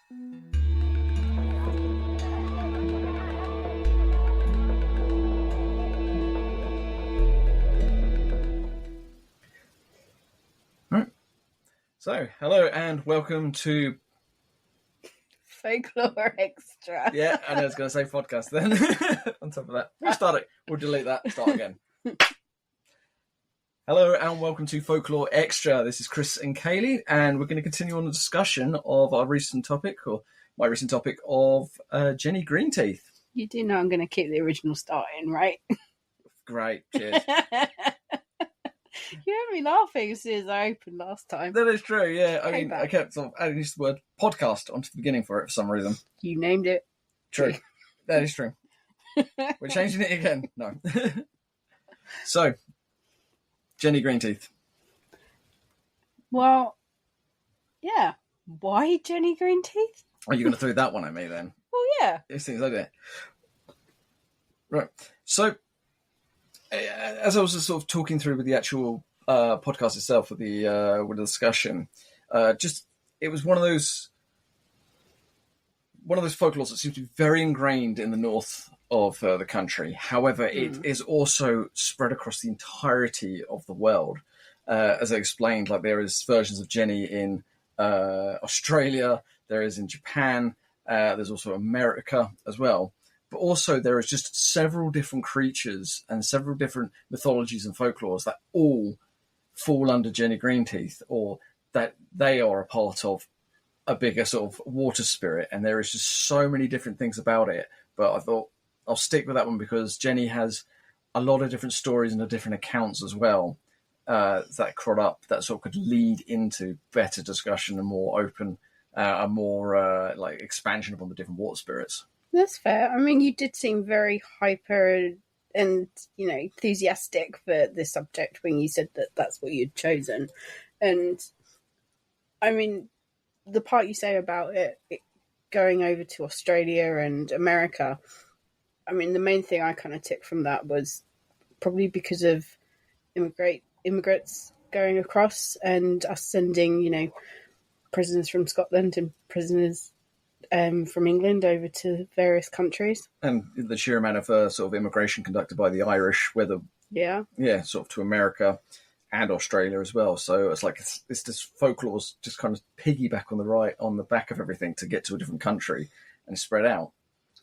So, hello and welcome to Folklore Extra. Yeah, I was going to say podcast then. On top of that, restart it. We'll delete that. Start again. Hello and welcome to Folklore Extra. This is Kriss and Kayleigh, and we're going to continue on the discussion of our recent topic, or my recent topic of Jenny Greenteeth. You do know I'm going to keep the original start in, right? Great, cheers. You had me laughing as soon as I opened last time. That is true, yeah. I mean, I kept sort of adding the word podcast onto the beginning for it for some reason. You named it. True. That is true. We're changing it again. No. So, Jenny Greenteeth. Well, yeah. Why Jenny Greenteeth? Are you going to throw that one at me then? Well, yeah. These things like that. Right. So, as I was just sort of talking through with the actual podcast itself, with the discussion, it was one of those folklores that seems to be very ingrained in the north of the country. However, it is also spread across the entirety of the world. As I explained, like there is versions of Jenny in Australia, there is in Japan, there's also America as well. But also there is just several different creatures and several different mythologies and folklores that all fall under Jenny Greenteeth, or that they are a part of a bigger sort of water spirit. And there is just so many different things about it. But I thought I'll stick with that one because Jenny has a lot of different stories and different accounts as well that crop up that sort of could lead into better discussion and more open, more like expansion upon the different water spirits. That's fair. I mean, you did seem very hyper and, enthusiastic for this subject when you said that that's what you'd chosen. And, I mean, the part you say about it going over to Australia and America, I mean, the main thing I kind of took from that was probably because of immigrants going across and us sending, prisoners from Scotland and prisoners from England over to various countries. And the sheer amount of sort of immigration conducted by the Irish, sort of to America and Australia as well. So it's like it's just folklore's just kind of piggyback on the back of everything to get to a different country and spread out.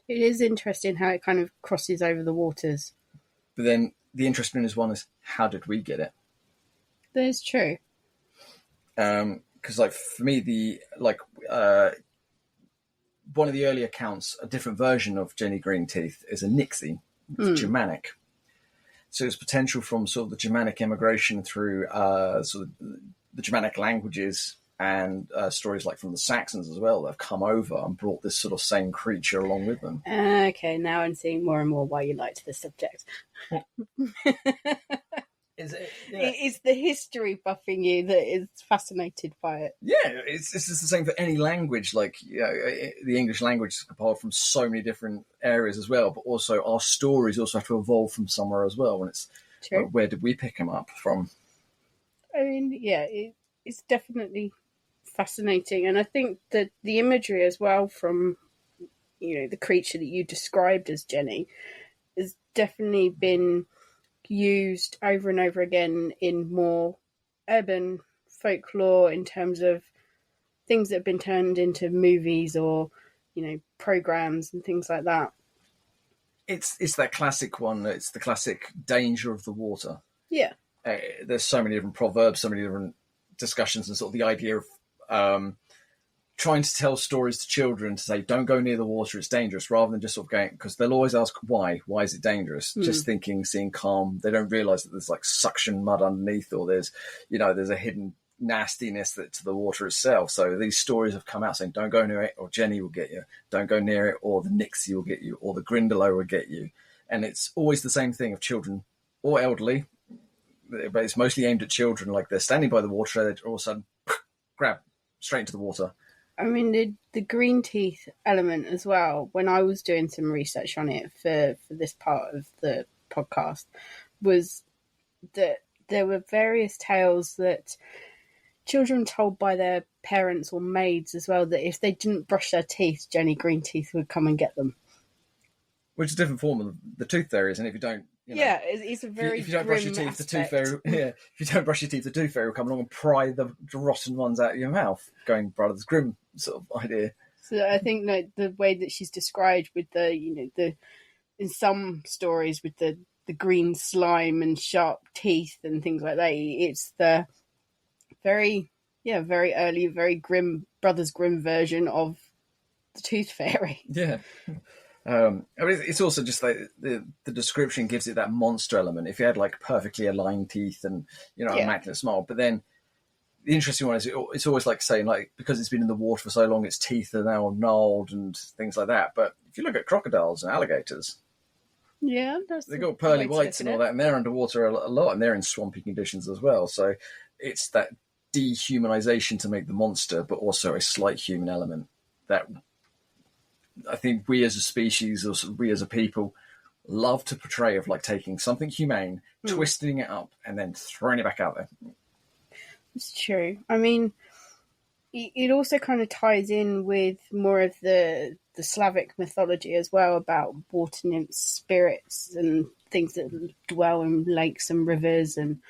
It is interesting how it kind of crosses over the waters. But then the interesting one is how did we get it? That is true. Because like for me, one of the early accounts, a different version of Jenny Greenteeth, is a Nixie. It's Germanic. So it's potential from sort of the Germanic immigration through sort of the Germanic languages and stories like from the Saxons as well that have come over and brought this sort of same creature along with them. Okay, now I'm seeing more and more why you liked this subject. Is it? Yeah. It's the history buffing you that is fascinated by it. Yeah, it's just the same for any language. Like the English language is compiled from so many different areas as well, but also our stories also have to evolve from somewhere as well. And it's where did we pick them up from? I mean, yeah, it's definitely fascinating, and I think that the imagery as well from the creature that you described as Jenny has definitely been used over and over again in more urban folklore in terms of things that have been turned into movies or programs and things like that. It's that classic one. It's the classic danger of the water. Yeah. There's so many different proverbs, so many different discussions, and sort of the idea of trying to tell stories to children to say, don't go near the water, it's dangerous, rather than just sort of going, because they'll always ask why is it dangerous? Just seeing calm. They don't realize that there's like suction mud underneath, or there's a hidden nastiness to the water itself. So these stories have come out saying, don't go near it, or Jenny will get you, don't go near it, or the Nixie will get you, or the Grindelow will get you. And it's always the same thing of children or elderly, but it's mostly aimed at children. Like they're standing by the water, they all of a sudden grab straight into the water. I mean, the Greenteeth element as well, when I was doing some research on it for this part of the podcast, was that there were various tales that children told by their parents or maids as well that if they didn't brush their teeth, Jenny Greenteeth would come and get them. Which is a different form of the tooth fairy, isn't it? If you don't, yeah, it's a very if you don't brush your teeth, aspect. the tooth fairy. Yeah, if you don't brush your teeth, the tooth fairy will come along and pry the rotten ones out of your mouth. Going Brothers Grimm sort of idea. So I think that the way that she's described with the in some stories with the green slime and sharp teeth and things like that, it's the very early, very grim Brothers Grimm version of the tooth fairy. Yeah. I mean, it's also just like the description gives it that monster element. If you had like perfectly aligned teeth and immaculate smile, but then the interesting one is it's always like saying like because it's been in the water for so long, its teeth are now gnarled and things like that. But if you look at crocodiles and alligators, they've got pearly whites and all that, and they're underwater a lot, and they're in swampy conditions as well. So it's that dehumanization to make the monster, but also a slight human element that I think we as a species, or we as a people, love to portray of like taking something humane, twisting it up, and then throwing it back out there. It's true. I mean, it also kind of ties in with more of the Slavic mythology as well about water nymphs, spirits, and things that dwell in lakes and rivers. And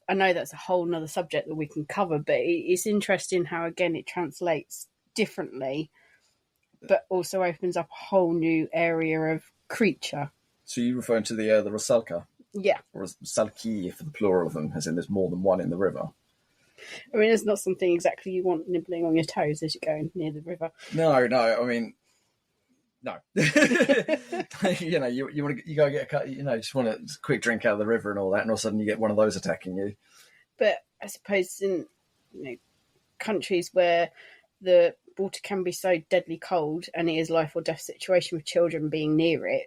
I know that's a whole nother subject that we can cover, but it's interesting how, again, it translates differently, but also opens up a whole new area of creature. So you're referring to the Rusalka? Yeah. Or Rusalki, for the plural of them, as in there's more than one in the river. I mean, it's not something exactly you want nibbling on your toes as you're going near the river. No. I mean, no. You go get a cut. Just want a quick drink out of the river and all that, and all of a sudden you get one of those attacking you. But I suppose in countries where the water can be so deadly cold and it is life or death situation with children being near it,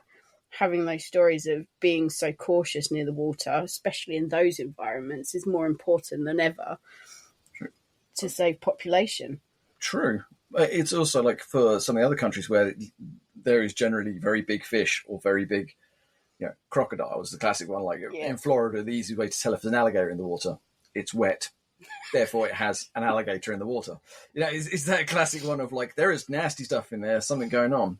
having those stories of being so cautious near the water, especially in those environments, is more important than ever. True. To save population. True. It's also like for some of the other countries where there is generally very big fish or very big, crocodiles, the classic one. Like in Florida, the easy way to tell if there's an alligator in the water, it's wet. Therefore, it has an alligator in the water. Is that classic one of like, there is nasty stuff in there, something going on.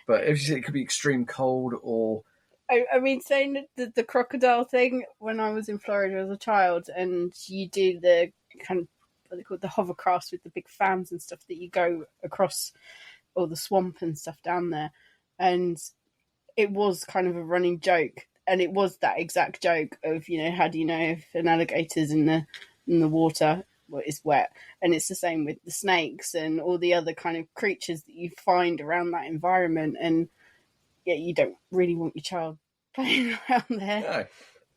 But if you see, it could be extreme cold or... I mean, saying the crocodile thing, when I was in Florida as a child, and you do the kind of, what they call the hovercraft with the big fans and stuff that you go across all the swamp and stuff down there. And it was kind of a running joke. And it was that exact joke of, how do you know if an alligator's in the water? Well, it's wet. And it's the same with the snakes and all the other kind of creatures that you find around that environment. And you don't really want your child playing around there. No.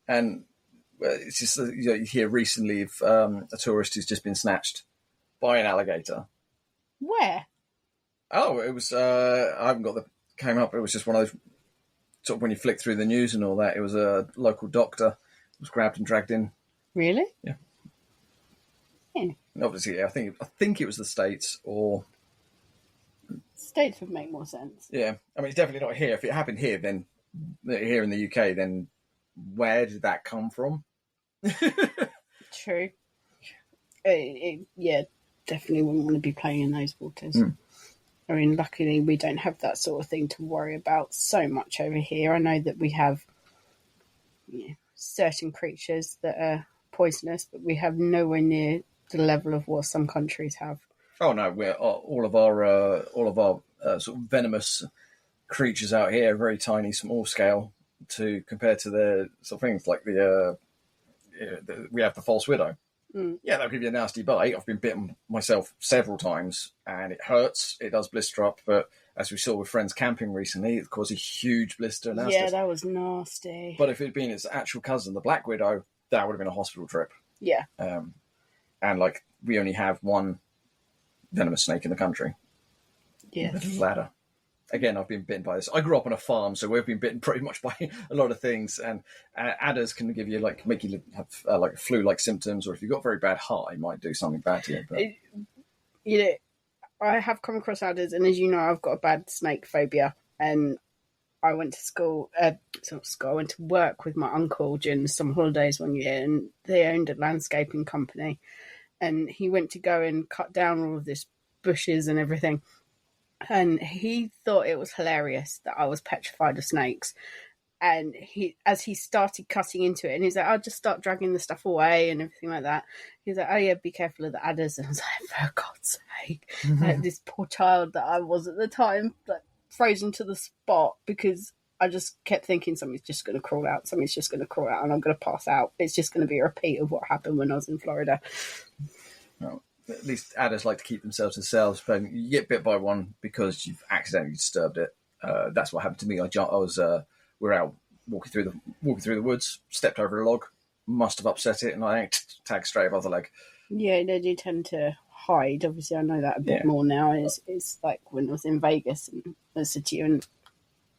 And it's just, you hear recently of a tourist who's just been snatched by an alligator. Where? Oh, it was, I haven't got came up. It was just one of those, sort of when you flick through the news and all that, it was a local doctor who was grabbed and dragged in. Really? Yeah. And obviously, I think it was the States or... States would make more sense. Yeah. I mean, it's definitely not here. If it happened here, then here in the UK, then where did that come from? True. Definitely wouldn't want to be playing in those waters. I mean, luckily we don't have that sort of thing to worry about so much over here. I know that we have certain creatures that are poisonous, but we have nowhere near the level of what some countries have. Oh no, we're all of our sort of venomous creatures out here are very tiny, small scale compared to the sort of things like we have the false widow. Yeah, that'll give you a nasty bite. I've been bitten myself several times and it hurts. It does blister up, but as we saw with friends camping recently, it caused a huge blister. Yeah, that was nasty. But if it had been its actual cousin, the black widow, that would have been a hospital trip. Yeah. And like we only have one venomous snake in the country. Yeah. The ladder. Again, I've been bitten by this. I grew up on a farm, so we've been bitten pretty much by a lot of things. And adders can give you make you have like flu-like symptoms, or if you've got very bad heart, it might do something bad to you. But I have come across adders, and as you know, I've got a bad snake phobia. And I went to school. I went to work with my uncle during the summer holidays one year, and they owned a landscaping company. and he went to go and cut down all of this bushes and everything. And he thought it was hilarious that I was petrified of snakes. And as he started cutting into it, and he's like, "I'll just start dragging the stuff away and everything like that." He's like, "Oh yeah, be careful of the adders." And I was like, "For God's sake!" Like, this poor child that I was at the time, like frozen to the spot because I just kept thinking something's just going to crawl out, something's just going to crawl out, and I'm going to pass out. It's just going to be a repeat of what happened when I was in Florida. Well, at least adders like to keep themselves to themselves. But you get bit by one because you've accidentally disturbed it. That's what happened to me. We're out walking through the woods, stepped over a log, must have upset it, and I tagged straight above the leg. Yeah, they do tend to hide. Obviously, I know that a bit more now. It's like when I was in Vegas, and I said to you, and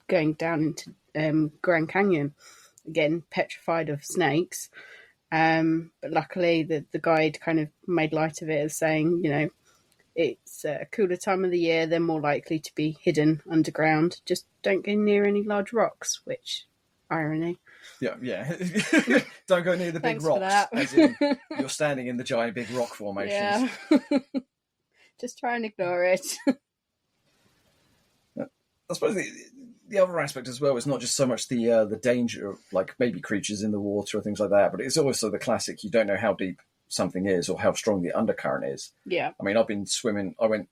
going down into Grand Canyon, again, petrified of snakes. But luckily, the guide kind of made light of it as saying, it's a cooler time of the year, they're more likely to be hidden underground. Just don't go near any large rocks, which, irony. Yeah. Don't go near the big rocks, as in you're standing in the giant big rock formations. Yeah. Just try and ignore it. I suppose the other aspect as well is not just so much the danger of like maybe creatures in the water or things like that, but it's also the classic, you don't know how deep something is or how strong the undercurrent is. Yeah. I mean, I've been swimming, I went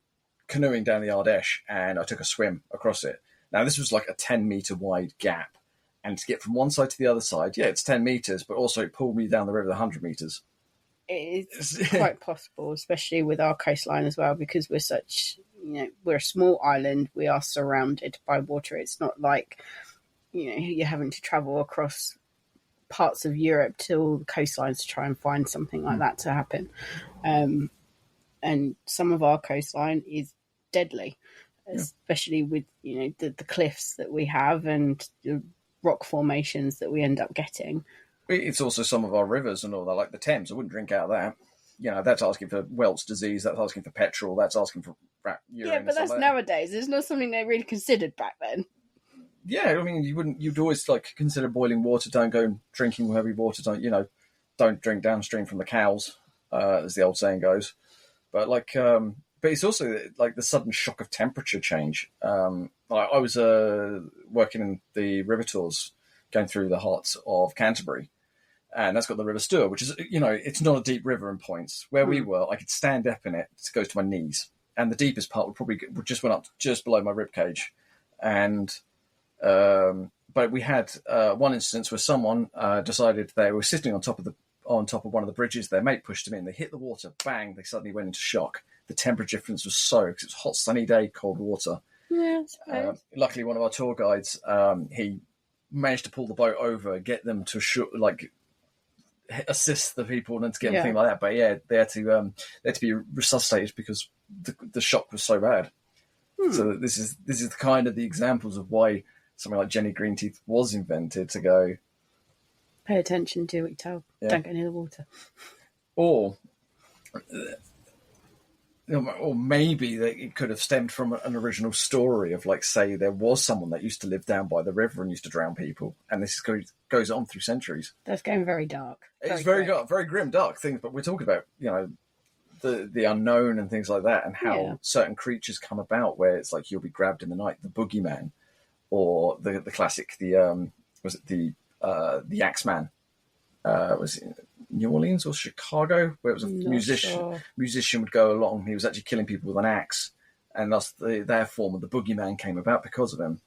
canoeing down the Ardèche and I took a swim across it. Now, this was like a 10-metre wide gap. And to get from one side to the other side, it's 10 metres, but also it pulled me down the river 100 metres. It's quite possible, especially with our coastline as well, because we're such, we're a small island. We are surrounded by water. It's not like, you're having to travel across parts of Europe to all the coastlines to try and find something like that to happen. And some of our coastline is deadly, especially with, the cliffs that we have and the rock formations that we end up getting. It's also some of our rivers and all that, like the Thames. I wouldn't drink out of that. That's asking for Welt's disease, that's asking for petrol, that's asking for urine. Yeah, but that's nowadays. It's not something they really considered back then. Yeah, I mean, you'd always consider boiling water, don't go drinking heavy water, don't drink downstream from the cows, as the old saying goes. But but it's also like the sudden shock of temperature change. I was working in the river tours, going through the heart of Canterbury, and that's got the River Stour, which is, it's not a deep river in points. Where we were, I could stand up in it, it goes to my knees, and the deepest part would just went up just below my rib cage, and. But we had one instance where someone decided they were sitting on top of one of the bridges. Their mate pushed them in. They hit the water. Bang! They suddenly went into shock. The temperature difference was because it was a hot, sunny day, cold water. Yeah. Luckily, one of our tour guides, he managed to pull the boat over, get them to assist the people and to get anything like that. But they had to be resuscitated because the shock was so bad. So this is the kind of the examples of why something like Jenny Greenteeth was invented, to go pay attention to what you tell. Don't go near the water. Or maybe it could have stemmed from an original story of, say, there was someone that used to live down by the river and used to drown people, and this goes on through centuries. That's going very dark. It's very dark, very grim, dark things, but we're talking about, the unknown and things like that, and how certain creatures come about, where it's like you'll be grabbed in the night, the boogeyman, or the classic, the Axeman. Was it New Orleans or Chicago, where it was a musician would go along, he was actually killing people with an axe, and thus their form of the boogeyman came about because of him.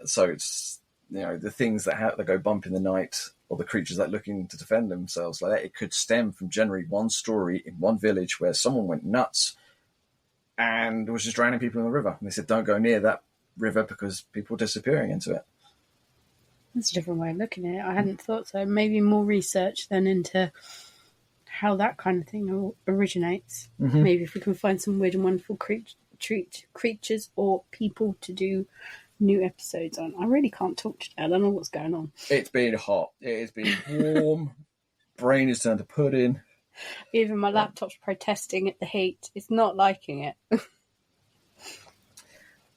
So it's, the things that go bump in the night, or the creatures that are looking to defend themselves like that, it could stem from generally one story in one village where someone went nuts and was just drowning people in the river. And they said, don't go near that river because people are disappearing into it. That's a different way of looking at it. I hadn't thought so. Maybe more research then into how that kind of thing originates. Mm-hmm. Maybe if we can find some weird and wonderful creatures or people to do new episodes on. I really can't talk today. I don't know what's going on. It's been hot. It has been warm. Brain is turned to pudding. Even my laptop's protesting at the heat. It's not liking it.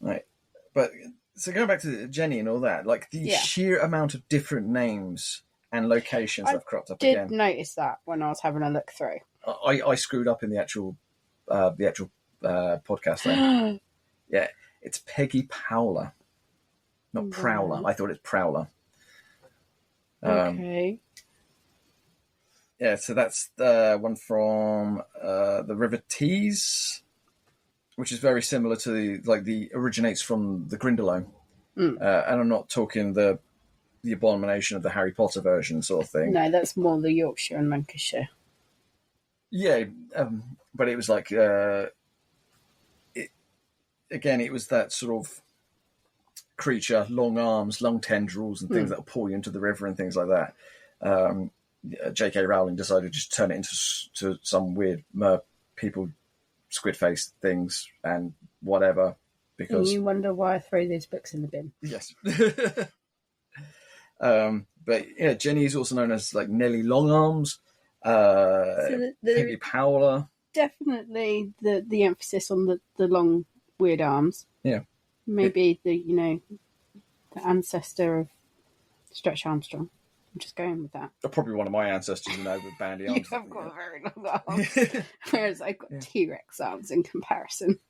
Right. But so going back to Jenny and all that, the sheer amount of different names and locations that have cropped up again. I did notice that when I was having a look through. I screwed up in the actual podcast there. Yeah, it's Peggy Powler, not Prowler. I thought it's Prowler. Okay. Yeah, so that's the one from the River Tees, which is very similar to the originates from the Grindylow. And I'm not talking the abomination of the Harry Potter version sort of thing. No, that's more the Yorkshire and Lancashire. Yeah, but it was like it was that sort of creature, long arms, long tendrils, and things that will pull you into the river and things like that. J.K. Rowling decided to just turn it into some weird mer people, squid face things and whatever. Because and you wonder why I throw these books in the bin. Yes. But yeah, Jenny is also known as like Nellie Longarms, Peggy Powler. Definitely the emphasis on the long weird arms. Yeah. Maybe the ancestor of Stretch Armstrong. I'm just going with that. Probably one of my ancestors, with bandy arms. You have got very long arms, whereas I've got T-Rex arms in comparison.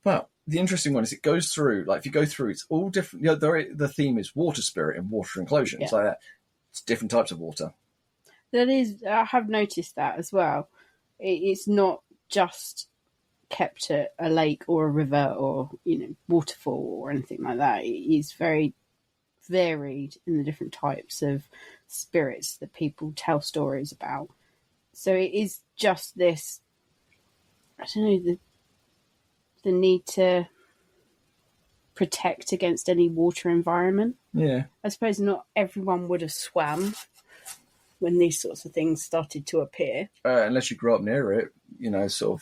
Well, the interesting one is it goes through, like if you go through, it's all different. The theme is water spirit and water inclusion. It's like that. It's different types of water. That is, I have noticed that as well. It's not just kept at a lake or a river or waterfall or anything like that. It is very varied in the different types of spirits that people tell stories about. So it is just this, I don't know, the need to protect against any water environment. Yeah. I suppose not everyone would have swam when these sorts of things started to appear. Unless you grew up near it, sort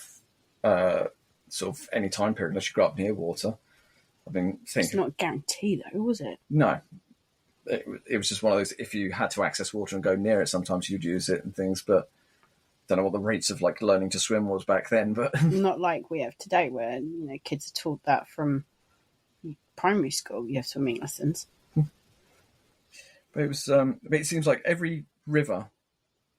of any time period, unless you grew up near water. I've been thinking. It's not a guarantee though, was it? No. It was just one of those, if you had to access water and go near it, sometimes you'd use it and things, but don't know what the rates of like learning to swim was back then, but not like we have today where kids are taught that from primary school. You have swimming lessons. But it was it seems like every river,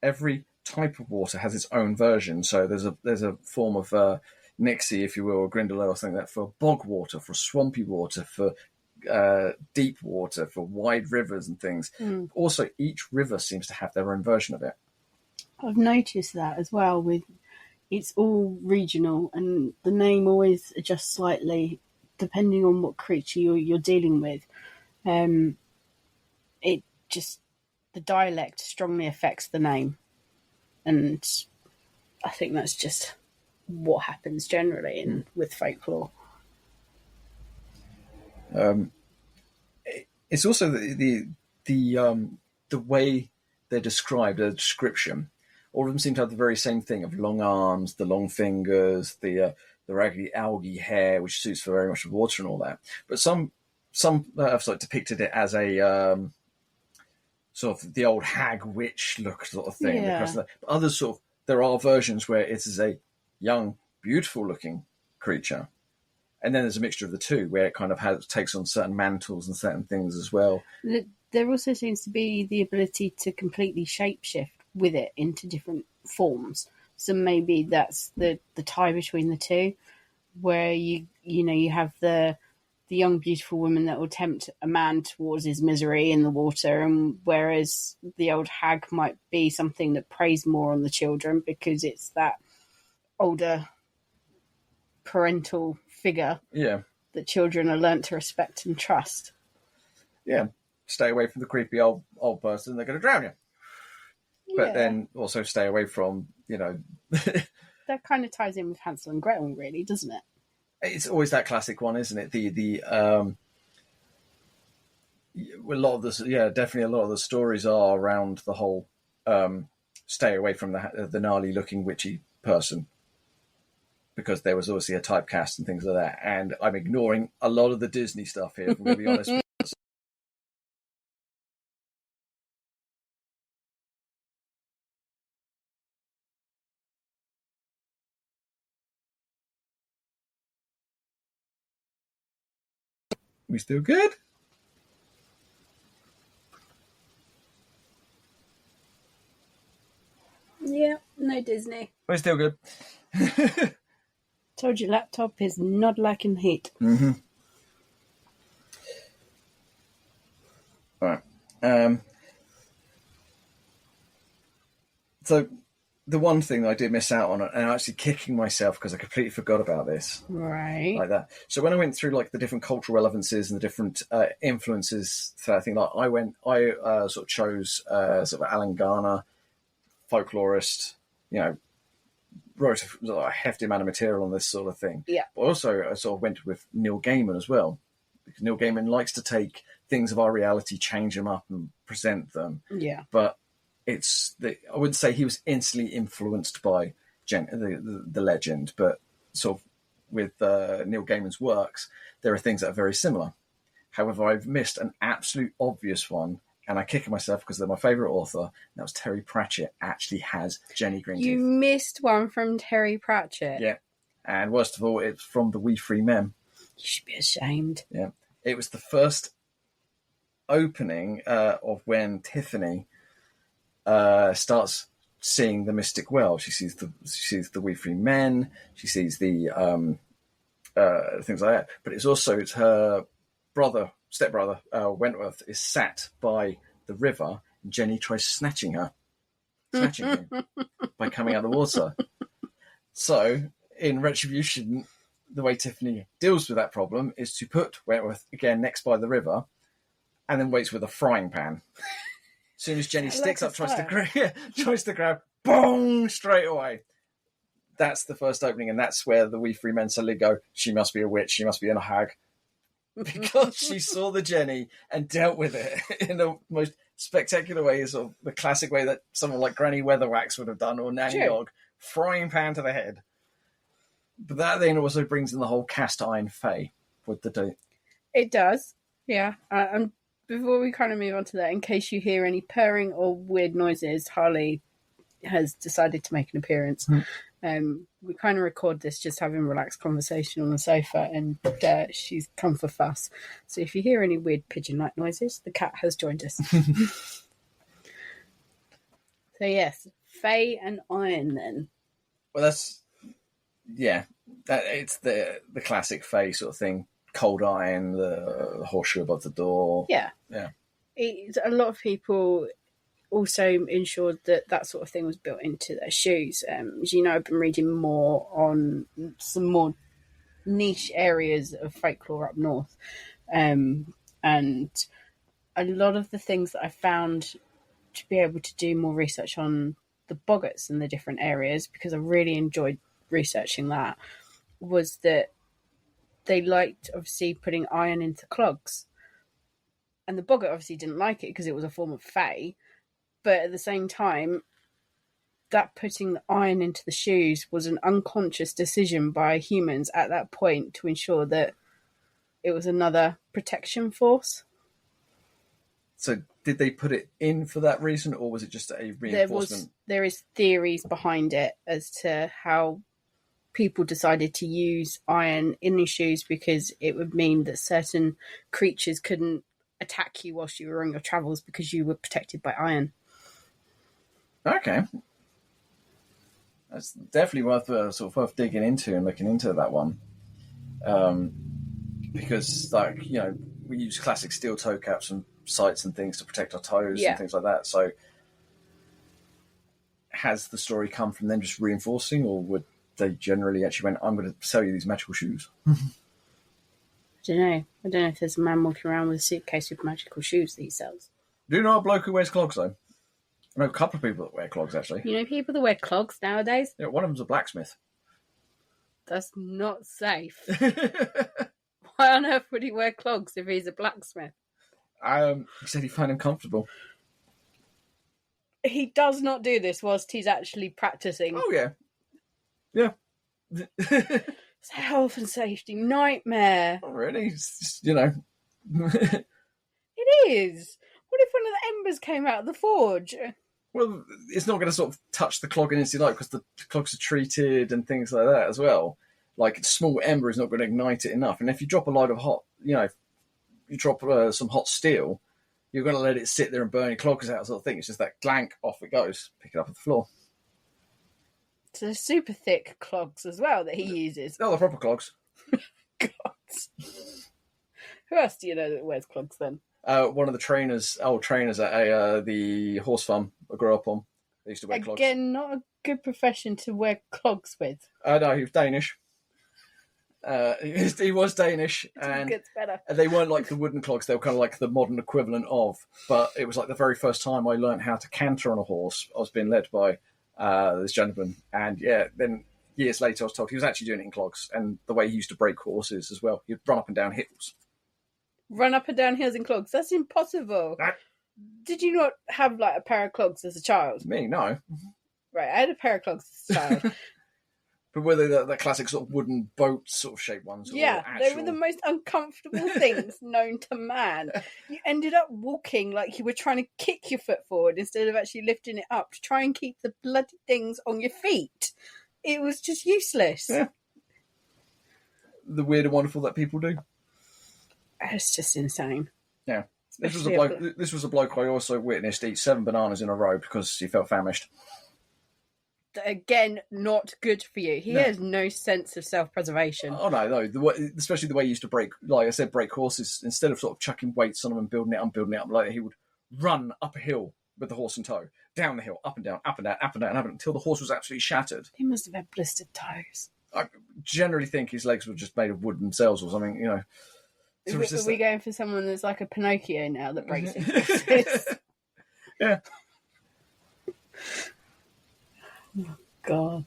every type of water has its own version. So there's a form of Nixie, if you will, or Grindylow or something like that, for bog water, for swampy water, for deep water, for wide rivers and things. Also, each river seems to have their own version of it. I've noticed that as well. It's all regional, and the name always adjusts slightly depending on what creature you're dealing with. It just, the dialect strongly affects the name, and I think that's just what happens generally with folklore. It's also the way they're described, the description. All of them seem to have the very same thing of long arms, the long fingers, the raggedy algae hair, which suits for very much water and all that. But some have sort of depicted it as a sort of the old hag witch look sort of thing. Yeah. But others sort of, there are versions where it is a young, beautiful looking creature. And then there's a mixture of the two where it kind of takes on certain mantles and certain things as well. There also seems to be the ability to completely shapeshift with it into different forms. So maybe that's the tie between the two, where you have the young beautiful woman that will tempt a man towards his misery in the water, and whereas the old hag might be something that preys more on the children because it's that older parental figure that children are learnt to respect and trust. Yeah, stay away from the creepy old person, they're going to drown you. But then also stay away from, That kind of ties in with Hansel and Gretel, really, doesn't it? It's always that classic one, isn't it? A lot of definitely a lot of the stories are around the whole stay away from the gnarly looking witchy person, because there was obviously a typecast and things like that. And I'm ignoring a lot of the Disney stuff here, if I'm going to be honest. We still good? Yeah, no No, Disney. We're still good. Told your laptop is not liking heat. Mm-hmm. All right. So the one thing that I did miss out on, and I'm actually kicking myself because I completely forgot about this. Right. Like that. So when I went through like the different cultural relevances and the different influences, so I think like I sort of chose sort of Alan Garner, folklorist, wrote a hefty amount of material on this sort of thing. Yeah. But also I sort of went with Neil Gaiman as well, because Neil Gaiman likes to take things of our reality, change them up and present them. Yeah. But I wouldn't say he was instantly influenced by the legend, but sort of with Neil Gaiman's works, there are things that are very similar. However, I've missed an absolute obvious one, and I kick myself because they're my favourite author, and that was Terry Pratchett actually has Jenny Greenteeth. You missed one from Terry Pratchett. Yeah. And worst of all, it's from the We Free Men. You should be ashamed. Yeah. It was the first opening of when Tiffany starts seeing the mystic world. She sees the We Free Men. She sees the things like that. But it's her stepbrother Wentworth is sat by the river, and Jenny tries snatching him by coming out of the water. So in retribution, the way Tiffany deals with that problem is to put Wentworth again next by the river, and then waits with a frying pan. As soon as Jenny sticks up, tries to grab, boom, straight away. That's the first opening, and that's where the We Free Men suddenly go, she must be a witch, she must be a hag. Because she saw the Jenny and dealt with it in the most spectacular way, sort of the classic way that someone like Granny Weatherwax would have done, or Nanny Dog, frying pan to the head. But that then also brings in the whole cast iron fae with the do. It does, yeah. And before we kind of move on to that, in case you hear any purring or weird noises, Harley has decided to make an appearance. We kind of record this just having a relaxed conversation on the sofa, and she's come for fuss. So if you hear any weird pigeon-like noises, the cat has joined us. So yes, fae and iron then. Well, it's the classic fae sort of thing. Cold iron, the horseshoe above the door. Yeah. A lot of people also ensured that sort of thing was built into their shoes. As you know, I've been reading more on some more niche areas of folklore up north. And a lot of the things that I found to be able to do more research on the boggarts in the different areas, because I really enjoyed researching that, was that they liked, obviously, putting iron into clogs. And the boggart obviously didn't like it because it was a form of fae. But at the same time, that putting the iron into the shoes was an unconscious decision by humans at that point to ensure that it was another protection force. So did they put it in for that reason, or was it just a reinforcement? There is theories behind it as to how people decided to use iron in these shoes, because it would mean that certain creatures couldn't attack you whilst you were on your travels because you were protected by iron. Okay. That's definitely worth digging into and looking into that one. Because, we use classic steel toe caps and sights and things to protect our toes and things like that. So has the story come from them just reinforcing, or would they generally actually went, I'm going to sell you these magical shoes? I don't know if there's a man walking around with a suitcase with magical shoes that he sells. Do you know a bloke who wears clogs, though? I know a couple of people that wear clogs, actually. You know people that wear clogs nowadays? Yeah, one of them's a blacksmith. That's not safe. Why on earth would he wear clogs if he's a blacksmith? He said he found him comfortable. He does not do this whilst he's actually practicing. Oh, yeah. Yeah. It's a health and safety nightmare. Oh, really? It's just, It is. What if one of the embers came out of the forge? Well, it's not going to sort of touch the clog in instant light because the clogs are treated and things like that as well. Like, a small ember is not going to ignite it enough. And if you drop a load of hot, if you drop some hot steel, you're going to let it sit there and burn your clogs out sort of thing. It's just that clank, off it goes. Pick it up off the floor. So there's super thick clogs as well that he uses. Oh, the proper clogs. God. Who else do you know that wears clogs then? One of the old trainers at the horse farm I grew up on. They used to wear clogs. Again, not a good profession to wear clogs with. No, he was Danish. He was Danish, and gets better. They weren't like the wooden clogs. They were kind of like the modern equivalent of. But it was like the very first time I learned how to canter on a horse. I was being led by this gentleman, and then years later I was told he was actually doing it in clogs, and the way he used to break horses as well. He'd run up and down hills. Run up and down hills in clogs? That's impossible. Did you not have like a pair of clogs as a child? Me, no. Right, I had a pair of clogs as a child. But were they the classic sort of wooden boat sort of shaped ones? Yeah, they were the most uncomfortable things known to man. You ended up walking like you were trying to kick your foot forward instead of actually lifting it up to try and keep the bloody things on your feet. It was just useless. Yeah. The weird and wonderful that people do. It's just insane. Yeah. This was a bloke I also witnessed eat 7 bananas in a row because he felt famished. Again, not good for you. He has no sense of self-preservation. Oh, no. Especially the way he used to break horses. Instead of sort of chucking weights on them and building it up, like he would run up a hill with the horse in tow, down the hill, up and down, up and down, up and down, until the horse was absolutely shattered. He must have had blistered toes. I generally think his legs were just made of wood themselves or something, Are we going for someone that's like a Pinocchio now that breaks his horses? Yeah. Oh, God.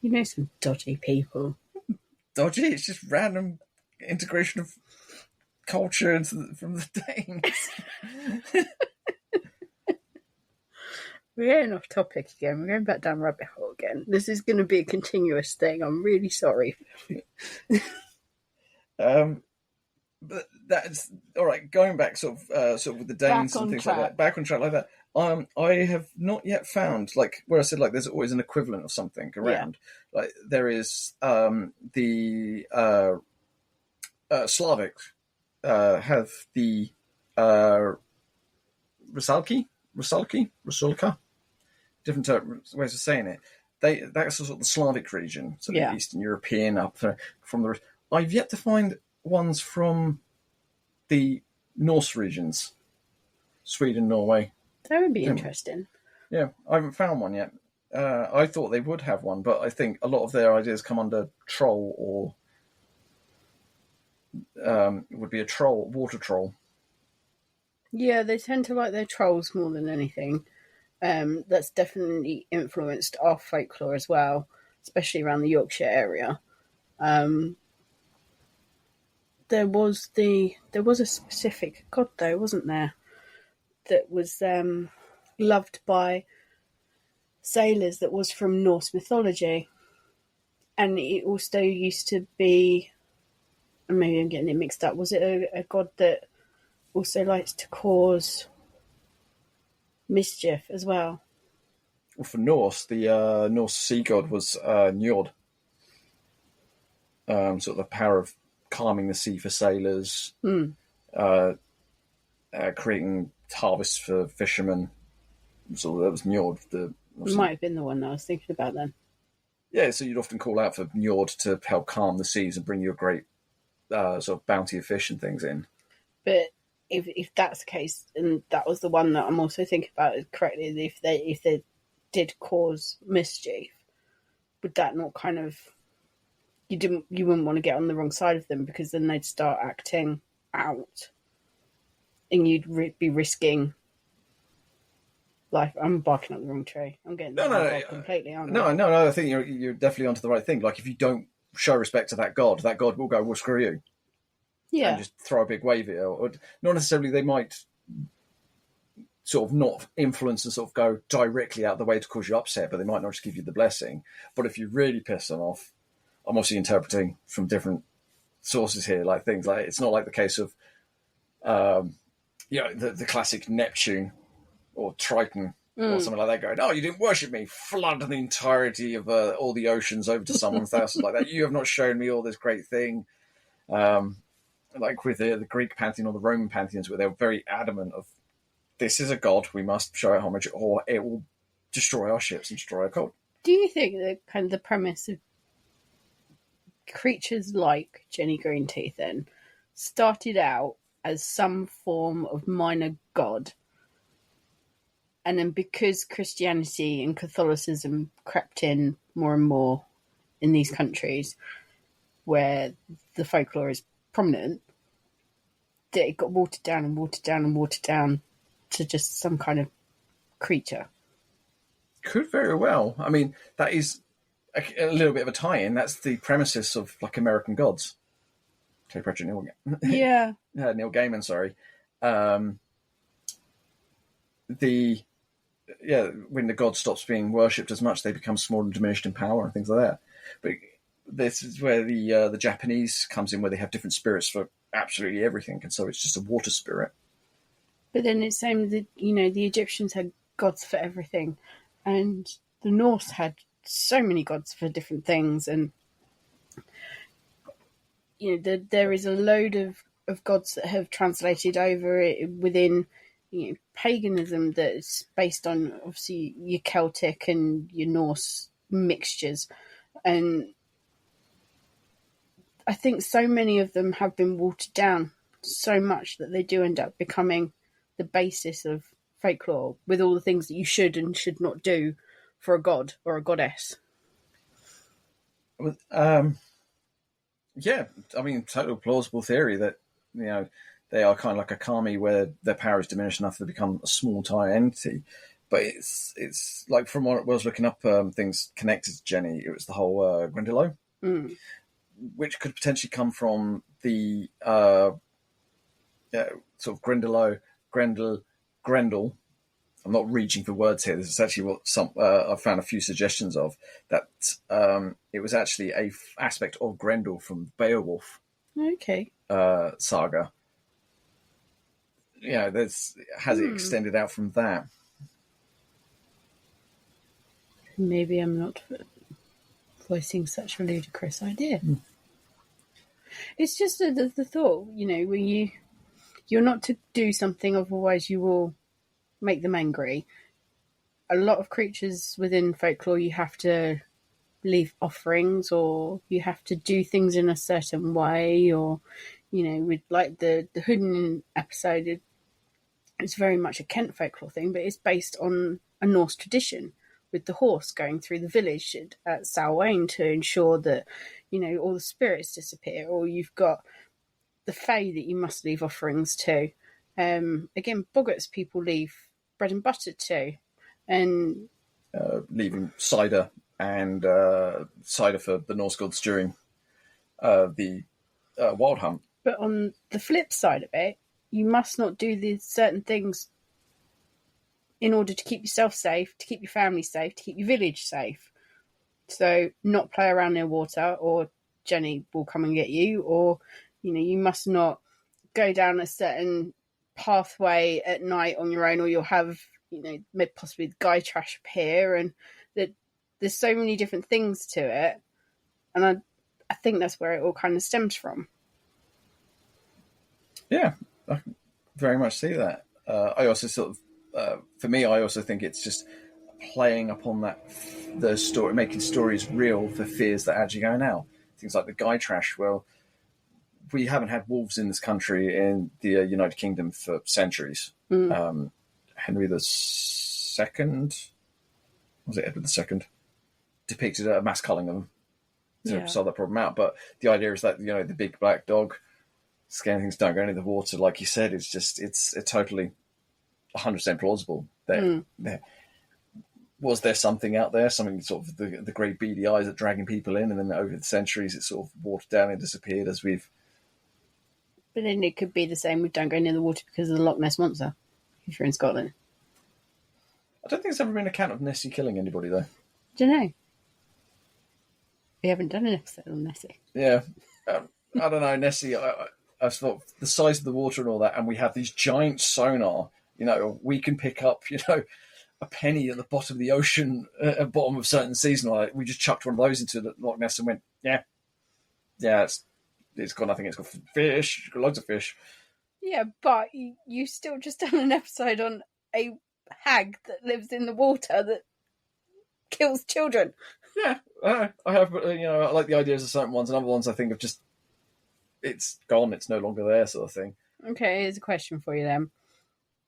You know some dodgy people. Dodgy? It's just random integration of culture from the Danes. We're getting off topic again. We're going back down rabbit hole again. This is going to be a continuous thing. I'm really sorry. But that's all right. Going back, sort of with the Danes and things like that. Back on track like that. I have not yet found, like where I said, like there's always an equivalent of something around. Yeah. Like there is the Slavic have the Rusalka, different ways of saying it. That's sort of the Slavic region, so the Eastern European up from the. I've yet to find ones from the Norse regions, Sweden, Norway. That would be interesting. Yeah, I haven't found one yet. I thought they would have one, but I think a lot of their ideas come under troll or would be a troll, water troll. Yeah, they tend to like their trolls more than anything. That's definitely influenced our folklore as well, especially around the Yorkshire area. There was a specific god though, wasn't there? That was loved by sailors. That was from Norse mythology, and it also used to be. Maybe I'm getting it mixed up. Was it a god that also likes to cause mischief as well? Well, for Norse, the Norse sea god was Njord. Sort of the power of calming the sea for sailors, creating harvests for fishermen. So that was Njord. It might have been the one that I was thinking about then. Yeah, so you'd often call out for Njord to help calm the seas and bring you a great sort of bounty of fish and things in. But if that's the case, and that was the one that I'm also thinking about correctly, if they did cause mischief, would that not kind of you wouldn't want to get on the wrong side of them, because then they'd start acting out, and you'd be risking life. I'm barking up the wrong tree. I'm getting completely on. No. I think you're definitely onto the right thing. Like if you don't show respect to that god will go, well, screw you. Yeah. And just throw a big wave at it. Or not necessarily, they might sort of not influence and sort of go directly out of the way to cause you upset, but they might not just give you the blessing. But if you really piss them off, I'm obviously interpreting from different sources here, like things like, it's not like the case of, the classic Neptune or Triton or something like that going, oh, you didn't worship me, flood the entirety of all the oceans over to someone's house like that. You have not shown me all this great thing. Like with the Greek pantheon or the Roman pantheons, where they're very adamant of, this is a god, we must show it homage, or it will destroy our ships and destroy our cult. Do you think that kind of the premise of creatures like Jenny Greenteeth then started out as some form of minor god, and then because Christianity and Catholicism crept in more and more in these countries where the folklore is prominent, that it got watered down and watered down and watered down to just some kind of creature? Could very well. I mean, that is a little bit of a tie-in. That's the premises of like American Gods. Terry Pratchett, Neil Gaiman. Sorry. When the god stops being worshipped as much, they become small and diminished in power and things like that. But this is where the Japanese comes in, where they have different spirits for absolutely everything, and so it's just a water spirit. But then it's same that the Egyptians had gods for everything, and the Norse had so many gods for different things, and there is a load of gods that have translated over it within paganism that's based on obviously your Celtic and your Norse mixtures, and I think so many of them have been watered down so much that they do end up becoming the basis of folklore, with all the things that you should and should not do for a god or a goddess. Yeah, I mean, total plausible theory that they are kind of like a kami, where their power is diminished enough to become a small tiny entity. But it's like, from what I was looking up, things connected to Jenny, it was the whole Grindylow, which could potentially come from the sort of Grindylow, Grendel. I'm not reaching for words here. This is actually what I've found a few suggestions of, that it was actually a aspect of Grendel from Beowulf. Okay. Saga. Has it extended out from that? Maybe I'm not voicing such a ludicrous idea. It's just the thought, when you're not to do something, otherwise you will make them angry. A lot of creatures within folklore, you have to leave offerings, or you have to do things in a certain way, or with like the Hooden episode, it's very much a Kent folklore thing, but it's based on a Norse tradition, with the horse going through the village at Samhain to ensure that all the spirits disappear, or you've got the Fae that you must leave offerings to. Again, boggarts people leave bread and butter to, and leaving cider and cider for the Norse gods during the wild hunt. But on the flip side of it, you must not do these certain things in order to keep yourself safe, to keep your family safe, to keep your village safe. So not play around near water, or Jenny will come and get you, or you must not go down a certain pathway at night on your own, or you'll have possibly guy trash appear, and that there's so many different things to it, and I think that's where it all kind of stems from. Yeah, I can very much see that. I also sort of, for me, I also think it's just playing upon the story, making stories real for fears that are actually going out. Things like the guy trash. Well, we haven't had wolves in this country, in the United Kingdom, for centuries. Henry II, was it Edward II, depicted a mass culling of them to solve that problem out. But the idea is that the big black dog scaring things, don't go into the water, like you said, it's totally 100% plausible. Was there something out there, something sort of the great beady eyes that dragging people in, and then over the centuries it sort of watered down and disappeared as we've. But then it could be the same with don't go near the water because of the Loch Ness Monster, if you're in Scotland. I don't think there's ever been an account of Nessie killing anybody, though. Don't know. We haven't done an episode on Nessie. Yeah. I don't know, Nessie, I thought the size of the water and all that, and we have these giant sonar, we can pick up, a penny at the bottom of the ocean, at the bottom of certain seas. Like, we just chucked one of those into the Loch Ness and went, yeah, it's got nothing. It's got fish, it's got loads of fish. Yeah, but you still just done an episode on a hag that lives in the water that kills children. Yeah, I have, I like the ideas of certain ones, and other ones I think of just, it's gone, it's no longer there sort of thing. Okay, here's a question for you then.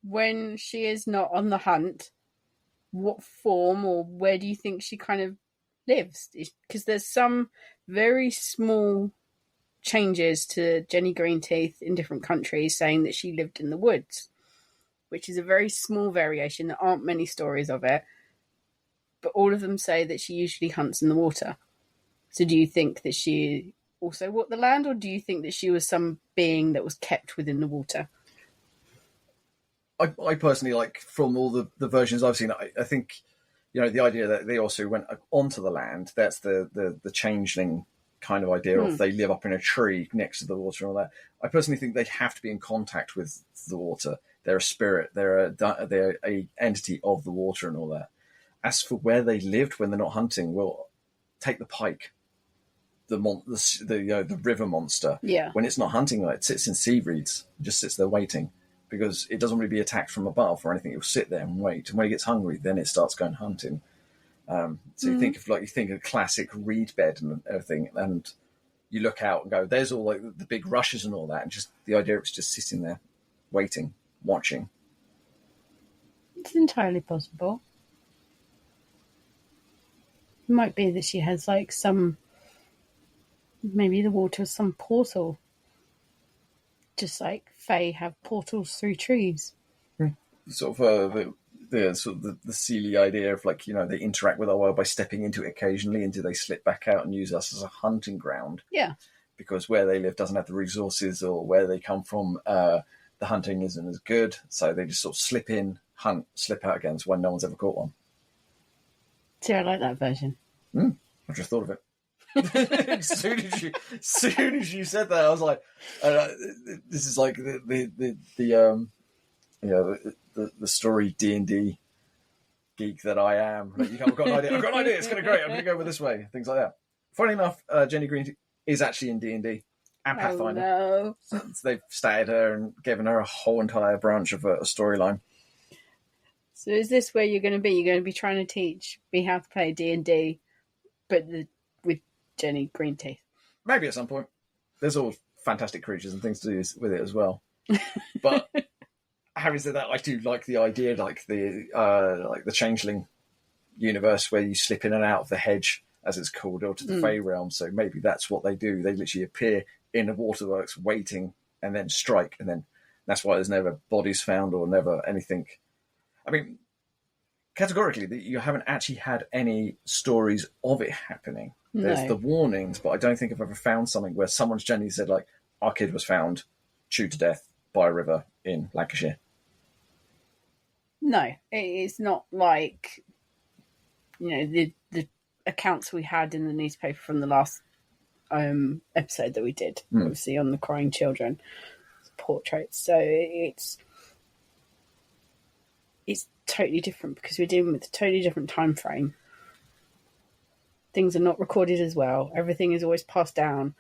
When she is not on the hunt, what form or where do you think she kind of lives? Because there's some very small changes to Jenny Greenteeth in different countries saying that she lived in the woods, which is a very small variation. There aren't many stories of it, but all of them say that she usually hunts in the water. So do you think that she also walked the land, or do you think that she was some being that was kept within the water? I personally, like, from all the versions I've seen, I think, the idea that they also went onto the land, that's the changeling kind of idea of they live up in a tree next to the water and all that. I personally think they have to be in contact with the water. They're a spirit. They're a entity of the water and all that. As for where they lived when they're not hunting, well, take the pike, the river monster. Yeah. When it's not hunting, it sits in sea reeds, just sits there waiting, because it doesn't really be attacked from above or anything. It will sit there and wait, and when it gets hungry, then it starts going hunting. So you think of classic reed bed and everything, and you look out and go, there's all like the big rushes and all that, and just the idea of it's just sitting there, waiting, watching. It's entirely possible. It might be that she has like maybe the water is some portal. Just like Fae have portals through trees. Sort of the silly idea of, like, they interact with our world by stepping into it occasionally, and do they slip back out and use us as a hunting ground? Yeah. Because where they live doesn't have the resources, or where they come from, the hunting isn't as good, so they just sort of slip in, hunt, slip out again, so when no one's ever caught one. See, I like that version. I just thought of it. as soon as you said that, I was like, this is like the story D&D geek that I am. Like, I've got an idea. It's going to be great. I'm going to go with this way. Things like that. Funny enough, Jenny Greenteeth is actually in D&D and Pathfinder. Oh, no. So they've started her and given her a whole entire branch of a storyline. So is this where you're going to be? You're going to be trying to teach me how to play D&D, but with Jenny Greenteeth? Maybe at some point. There's all fantastic creatures and things to do with it as well. But having said that, I do like the idea, like the changeling universe, where you slip in and out of the hedge, as it's called, or to the Fey realm. So maybe that's what they do. They literally appear in the waterworks, waiting, and then strike, and then that's why there's never bodies found or never anything. I mean, categorically, you haven't actually had any stories of it happening. There's the warnings, but I don't think I've ever found something where someone's generally said, like, our kid was found chewed to death by a river in Lancashire. No, it's not like, the accounts we had in the newspaper from the last episode that we did, obviously on the crying children portraits. So it's totally different, because we're dealing with a totally different time frame. Things are not recorded as well. Everything is always passed down,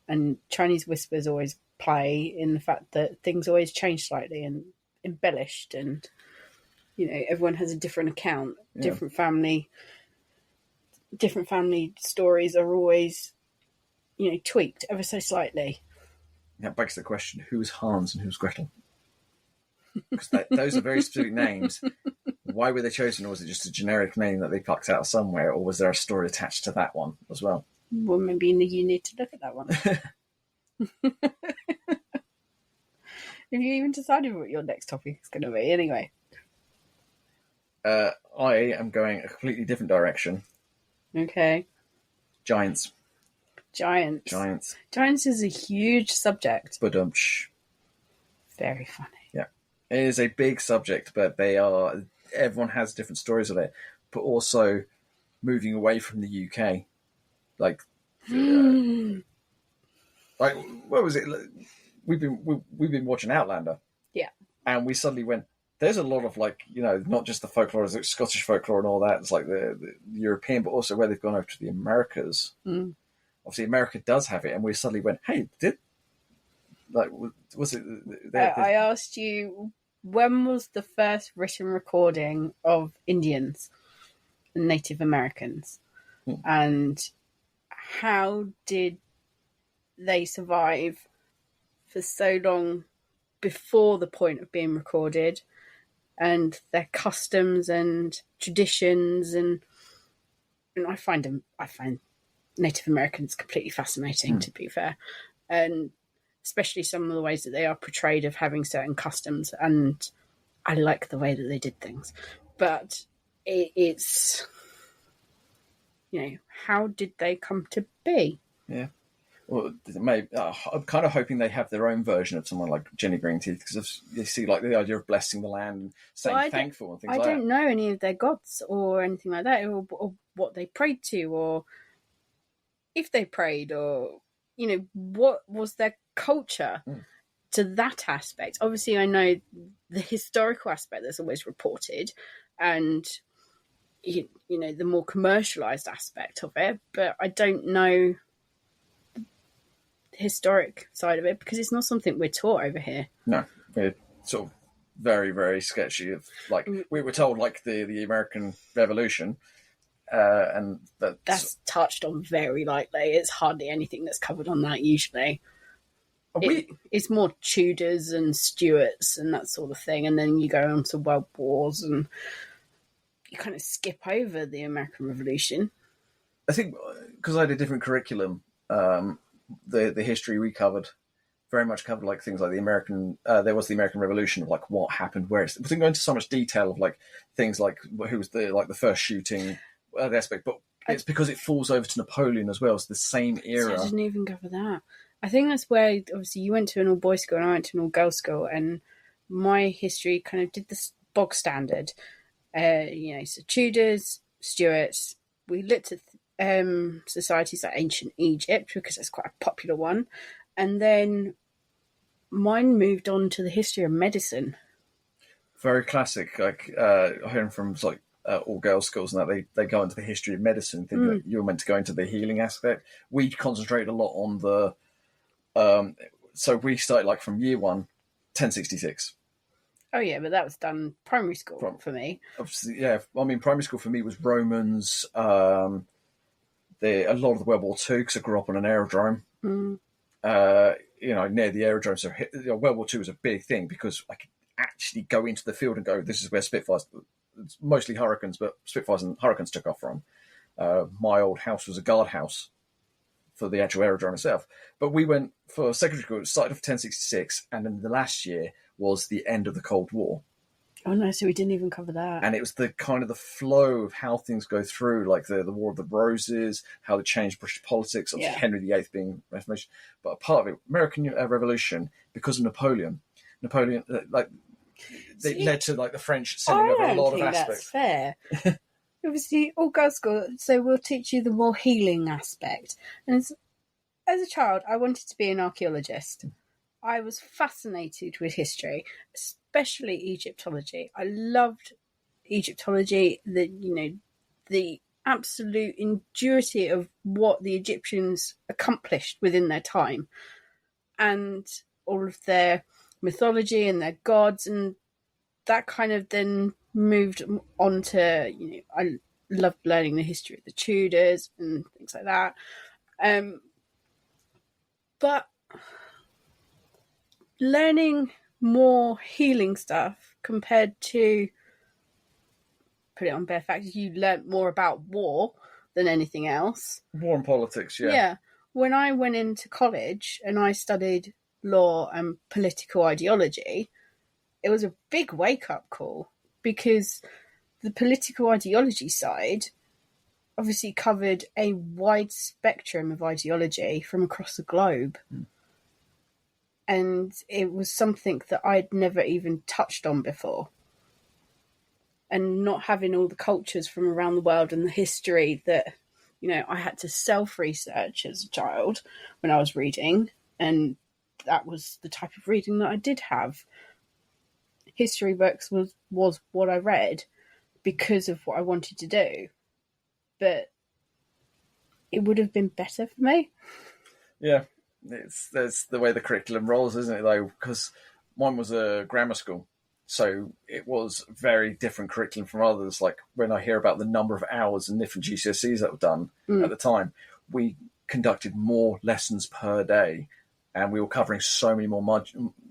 and Chinese whispers always play in the fact that things always change slightly and embellished, and everyone has a different account. Yeah. Different family stories are always tweaked ever so slightly. That begs the question: who's Hans and who's Gretel? Because those are very specific names. Why were they chosen? Or was it just a generic name that they plucked out of somewhere? Or was there a story attached to that one as well? Well, maybe you need to look at that one. Have you even decided what your next topic is going to be? Anyway. I am going a completely different direction. Okay. Giants. Giants is a huge subject. Badumch. Very funny. Yeah. It is a big subject, but everyone has different stories of it, but also moving away from the UK. Like, like, what was it? We've been watching Outlander. Yeah. And we suddenly went, there's a lot of, like, not just the folklore, it's like Scottish folklore and all that. It's like the European, but also where they've gone over to the Americas. Obviously, America does have it, and we suddenly went, hey, was it? I asked you, when was the first written recording of Indians? Native Americans. And how did they survive for so long before the point of being recorded, and their customs and traditions, and I find Native Americans completely fascinating, to be fair, and especially some of the ways that they are portrayed of having certain customs, and I like the way that they did things, but it's, how did they come to be? Yeah. Well, maybe I'm kind of hoping they have their own version of someone like Jenny Greenteeth, because you see, like, the idea of blessing the land and saying thankful and things like that. I don't know any of their gods or anything like that, or what they prayed to, or if they prayed, or what was their culture to that aspect. Obviously, I know the historical aspect that's always reported, and the more commercialized aspect of it, but I don't know historic side of it, because it's not something we're taught over here. No, we're sort of very, very sketchy. Of, like, we were told, like, the American Revolution, and that's touched on very lightly. It's hardly anything that's covered on that usually. It's more Tudors and Stuarts and that sort of thing, and then you go on to World Wars, and you kind of skip over the American Revolution. I think because I had a different curriculum, the history we covered very much covered, like, things like the American. There was the American Revolution, of, like, what happened, where we didn't go into so much detail of, like, things like who was the first shooting, the aspect, but it's because it falls over to Napoleon as well. It's the same era. So I didn't even cover that. I think that's where, obviously, you went to an all-boys school and I went to an all-girls school, and my history kind of did this bog standard. So Tudors, Stuarts. We looked at societies like ancient Egypt, because that's quite a popular one, and then mine moved on to the history of medicine. Very classic. Like, hearing from, like, all girls schools and that, they go into the history of medicine, thinking that you're meant to go into the healing aspect. We concentrate a lot on the. So we started, like, from year 1, 1066. Oh yeah, but that was done primary school for me. Obviously, yeah. I mean, primary school for me was Romans. A lot of the World War II, because I grew up on an aerodrome. Near the aerodrome. So World War II was a big thing, because I could actually go into the field and go, this is where Spitfires, it's mostly Hurricanes, but Spitfires and Hurricanes took off from. My old house was a guardhouse for the actual aerodrome itself. But we went for secondary school, it started off 1066, and then the last year was the end of the Cold War. Oh no, so we didn't even cover that. And it was the kind of the flow of how things go through, like the War of the Roses, how they changed British politics, obviously Henry VIII being Reformation. But a part of it, American Revolution, because of Napoleon, like, they led to, like, the French sending over a lot of aspects. That's fair. Obviously, all girls school, so we'll teach you the more healing aspect. And as a child, I wanted to be an archaeologist. I was fascinated with history, especially Egyptology. I loved Egyptology, the absolute endurity of what the Egyptians accomplished within their time, and all of their mythology and their gods, and that kind of then moved on to, I loved learning the history of the Tudors and things like that. But learning more healing stuff compared to, put it on bare facts, you learnt more about war than anything else. War and politics, yeah. Yeah. When I went into college and I studied law and political ideology, it was a big wake-up call, because the political ideology side obviously covered a wide spectrum of ideology from across the globe. And it was something that I'd never even touched on before. And not having all the cultures from around the world and the history that, I had to self-research as a child when I was reading. And that was the type of reading that I did have. History books was what I read because of what I wanted to do. But it would have been better for me. Yeah. That's the way the curriculum rolls, isn't it, though? Because mine was a grammar school. So it was very different curriculum from others. Like when I hear about the number of hours and different GCSEs that were done at the time, we conducted more lessons per day, and we were covering so many more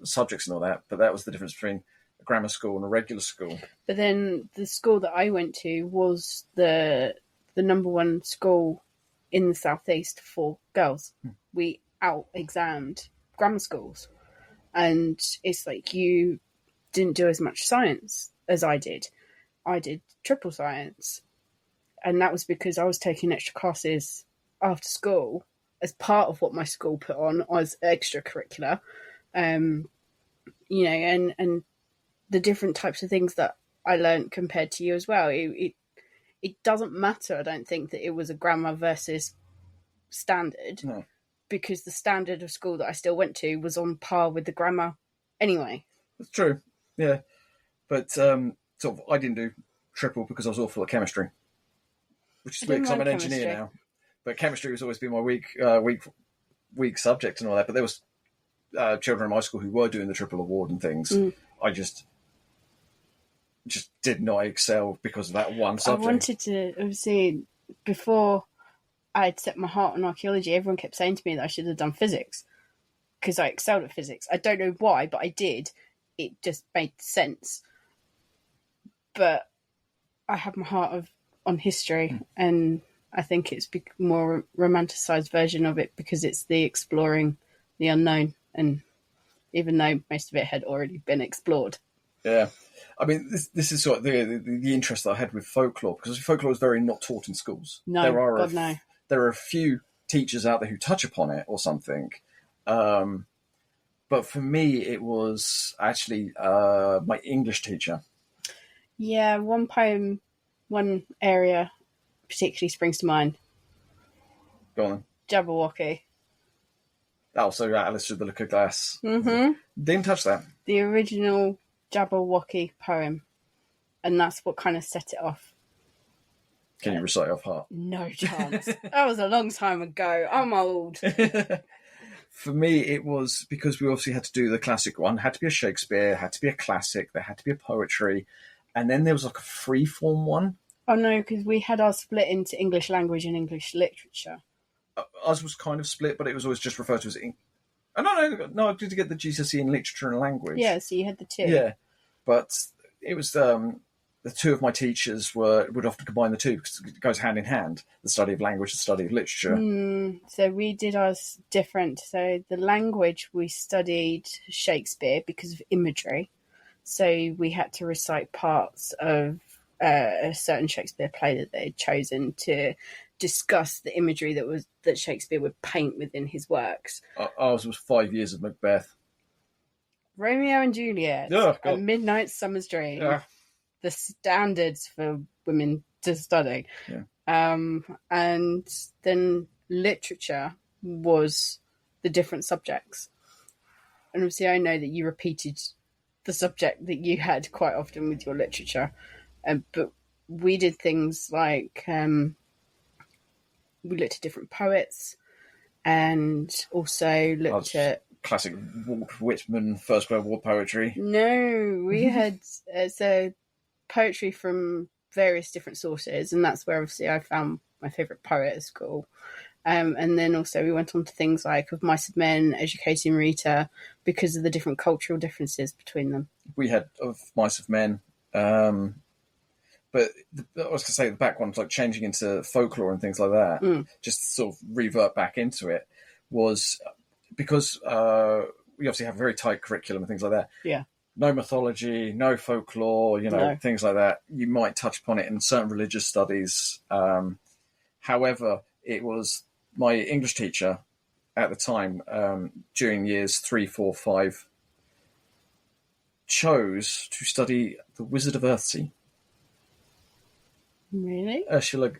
subjects and all that. But that was the difference between a grammar school and a regular school. But then the school that I went to was the number one school in the southeast for girls. We out-examined grammar schools, and it's like you didn't do as much science as I did. I did triple science, and that was because I was taking extra classes after school as part of what my school put on as extracurricular, and the different types of things that I learned compared to you as well. It doesn't matter, I don't think, that it was a grammar versus standard, because the standard of school that I still went to was on par with the grammar anyway. That's true, yeah. But sort of, I didn't do triple because I was awful at chemistry, which is weird because I'm an engineer now. But chemistry has always been my weak subject and all that. But there was children in my school who were doing the triple award and things. I just did not excel because of that one subject. I wanted to, obviously, before I'd set my heart on archaeology, everyone kept saying to me that I should have done physics because I excelled at physics. I don't know why, but I did. It just made sense. But I have my heart on history, and I think it's a more romanticised version of it because it's the exploring the unknown, and even though most of it had already been explored. Yeah. I mean, this is sort of the interest that I had with folklore, because folklore is very not taught in schools. No, no. There are a few teachers out there who touch upon it or something. But for me, it was actually my English teacher. Yeah, one poem, one area particularly springs to mind. Go on. Jabberwocky. Oh, so Alice through the Look of Glass. Mm-hmm. Didn't touch that. The original Jabberwocky poem, and that's what kind of set it off. Can you recite off heart? No chance. That was a long time ago. I'm old. For me, it was because we obviously had to do the classic one. Had to be a Shakespeare, had to be a classic, there had to be a poetry, and then there was like a free-form one. Oh no, because we had ours split into English language and English literature. Ours was kind of split, but it was always just referred to as No, I did get the GCSE in literature and language. Yeah, so you had the two. Yeah, but it was the two of my teachers would often combine the two because it goes hand in hand, the study of language, the study of literature. So we did ours different. So the language, we studied Shakespeare because of imagery. So we had to recite parts of a certain Shakespeare play that they had chosen to discuss the imagery that Shakespeare would paint within his works. Ours was 5 years of Macbeth. Romeo and Juliet, A Midnight Summer's Dream, the standards for women to study. Yeah. And then literature was the different subjects. And obviously I know that you repeated the subject that you had quite often with your literature. But we did things like we looked at different poets and also looked at classic Walt Whitman First World War poetry. No, we had so poetry from various different sources, and that's where obviously I found my favourite poet at school. And then also we went on to things like Of Mice and Men, Educating Rita, because of the different cultural differences between them. We had Of Mice and Men, but I was going to say the back ones, like changing into folklore and things like that, just to sort of revert back into it, was because we obviously have a very tight curriculum and things like that. Yeah. No mythology, no folklore, things like that. You might touch upon it in certain religious studies. However, it was my English teacher at the time, during years 3, 4, 5, chose to study The Wizard of Earthsea. Really? Ursula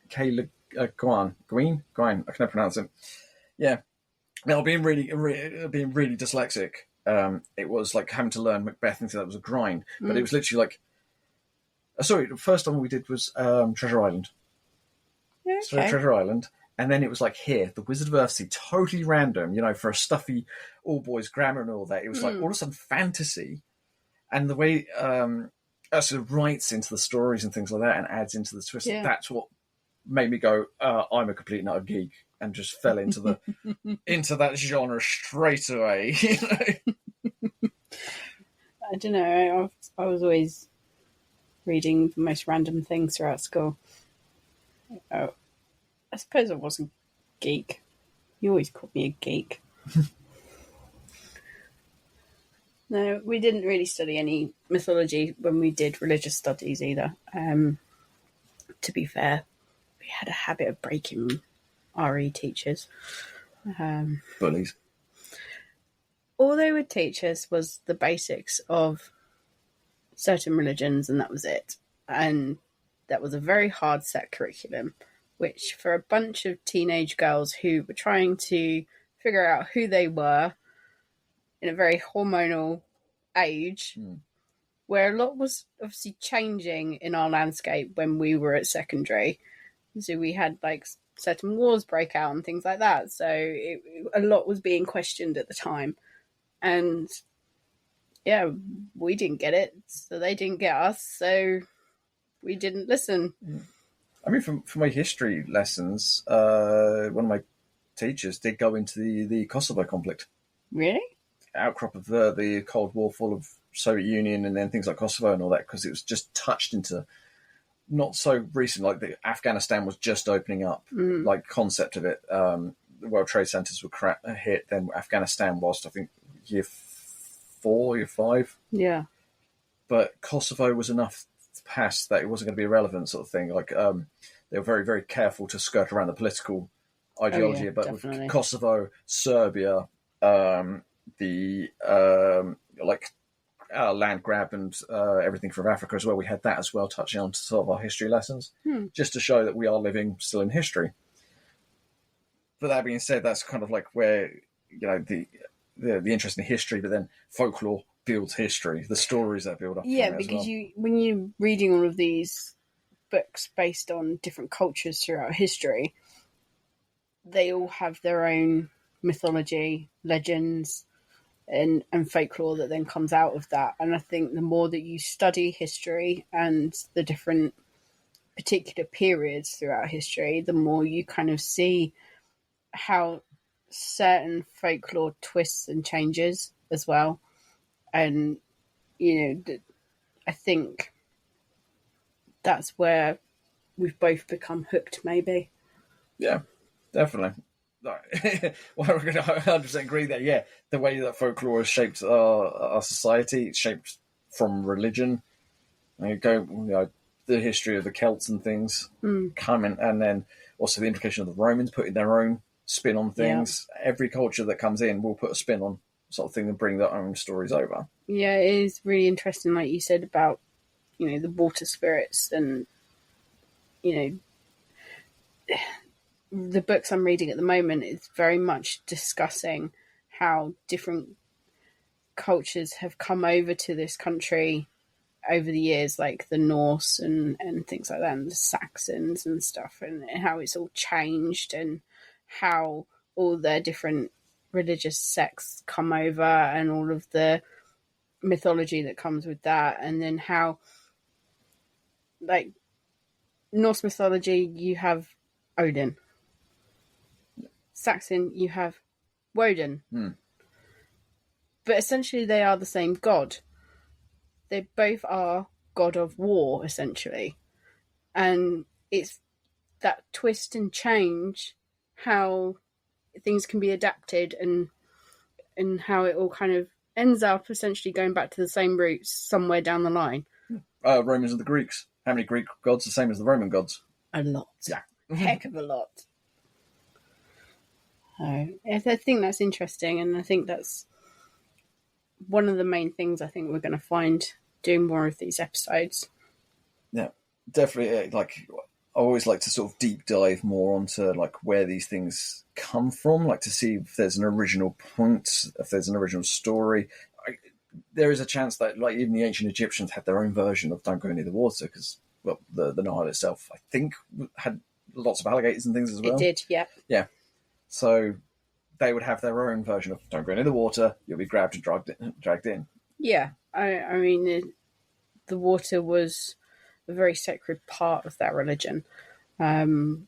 Kayleigh Green, I can never pronounce it. Yeah. Now, being really dyslexic, it was like having to learn Macbeth and that was a grind. But it was literally like, the first one we did was Treasure Island. Okay. So Treasure Island. And then it was like here, The Wizard of Earthsea, totally random, for a stuffy all boys grammar and all that. It was like all of a sudden fantasy. And the way sort of writes into the stories and things like that and adds into the twist, that's what made me go, I'm a complete nut geek, and just fell into the into that genre straight away. I don't know. I was always reading the most random things throughout school. I suppose I wasn't geek. You always called me a geek. No, we didn't really study any mythology when we did religious studies either. To be fair, we had a habit of breaking RE teachers. Bullies. All they would teach us was the basics of certain religions, and that was it. And that was a very hard set curriculum, which for a bunch of teenage girls who were trying to figure out who they were in a very hormonal age, where a lot was obviously changing in our landscape when we were at secondary. So we had like certain wars break out and things like that. So a lot was being questioned at the time. And yeah, we didn't get it, so they didn't get us, so we didn't listen. I mean, for my history lessons, one of my teachers did go into the Kosovo conflict. Really? Outcrop of the Cold War, full of Soviet Union and then things like Kosovo and all that, because it was just touched into not so recent, like the Afghanistan was just opening up, like concept of it. The World Trade Centers were hit, then Afghanistan was, I think, year 4, year 5. Yeah. But Kosovo was enough past that it wasn't going to be irrelevant sort of thing. Like they were very, very careful to skirt around the political ideology. But definitely. With Kosovo, Serbia, the land grab and everything from Africa as well, we had that as well, touching on sort of our history lessons, just to show that we are living still in history. But that being said, that's kind of like where, you know, the interest in history, but then folklore builds history, the stories that build up. Yeah, because when you're reading all of these books based on different cultures throughout history, they all have their own mythology, legends, and folklore that then comes out of that. And I think the more that you study history and the different particular periods throughout history, the more you kind of see how certain folklore twists and changes as well. And, you know, I think that's where we've both become hooked, maybe. Yeah, definitely. Well, we're going to 100% agree that, yeah, the way that folklore has shaped our society, it's shaped from religion. The history of the Celts and things coming, and then also the implication of the Romans putting their own spin on things. Yeah. Every culture that comes in will put a spin on sort of thing and bring their own stories over. Yeah, it is really interesting, like you said, about, you know, the water spirits and, you know, the books I'm reading at the moment is very much discussing how different cultures have come over to this country over the years, like the Norse and things like that, and the Saxons and stuff, and how it's all changed and how all their different religious sects come over and all of the mythology that comes with that. And then how, like, Norse mythology, you have Odin. Saxon, you have Woden. But essentially they are the same god. They both are god of war, essentially. And it's that twist and change, how things can be adapted and how it all kind of ends up essentially going back to the same roots somewhere down the line. Romans and the Greeks. How many Greek gods are the same as the Roman gods? A lot. Yeah. Heck of a lot. I think that's interesting, and I think that's one of the main things I think we're going to find doing more of these episodes. Yeah, definitely. Like, I always like to sort of deep dive more onto like where these things come from, like to see if there's an original point, if there's an original story. There is a chance that, like, even the ancient Egyptians had their own version of "Don't Go Near the Water" because, well, the Nile itself, I think, had lots of alligators and things as well. It did, yeah. Yeah. So they would have their own version of "Don't Go Near the Water." You'll be grabbed and dragged in. Yeah, I mean, the water was a very sacred part of that religion, and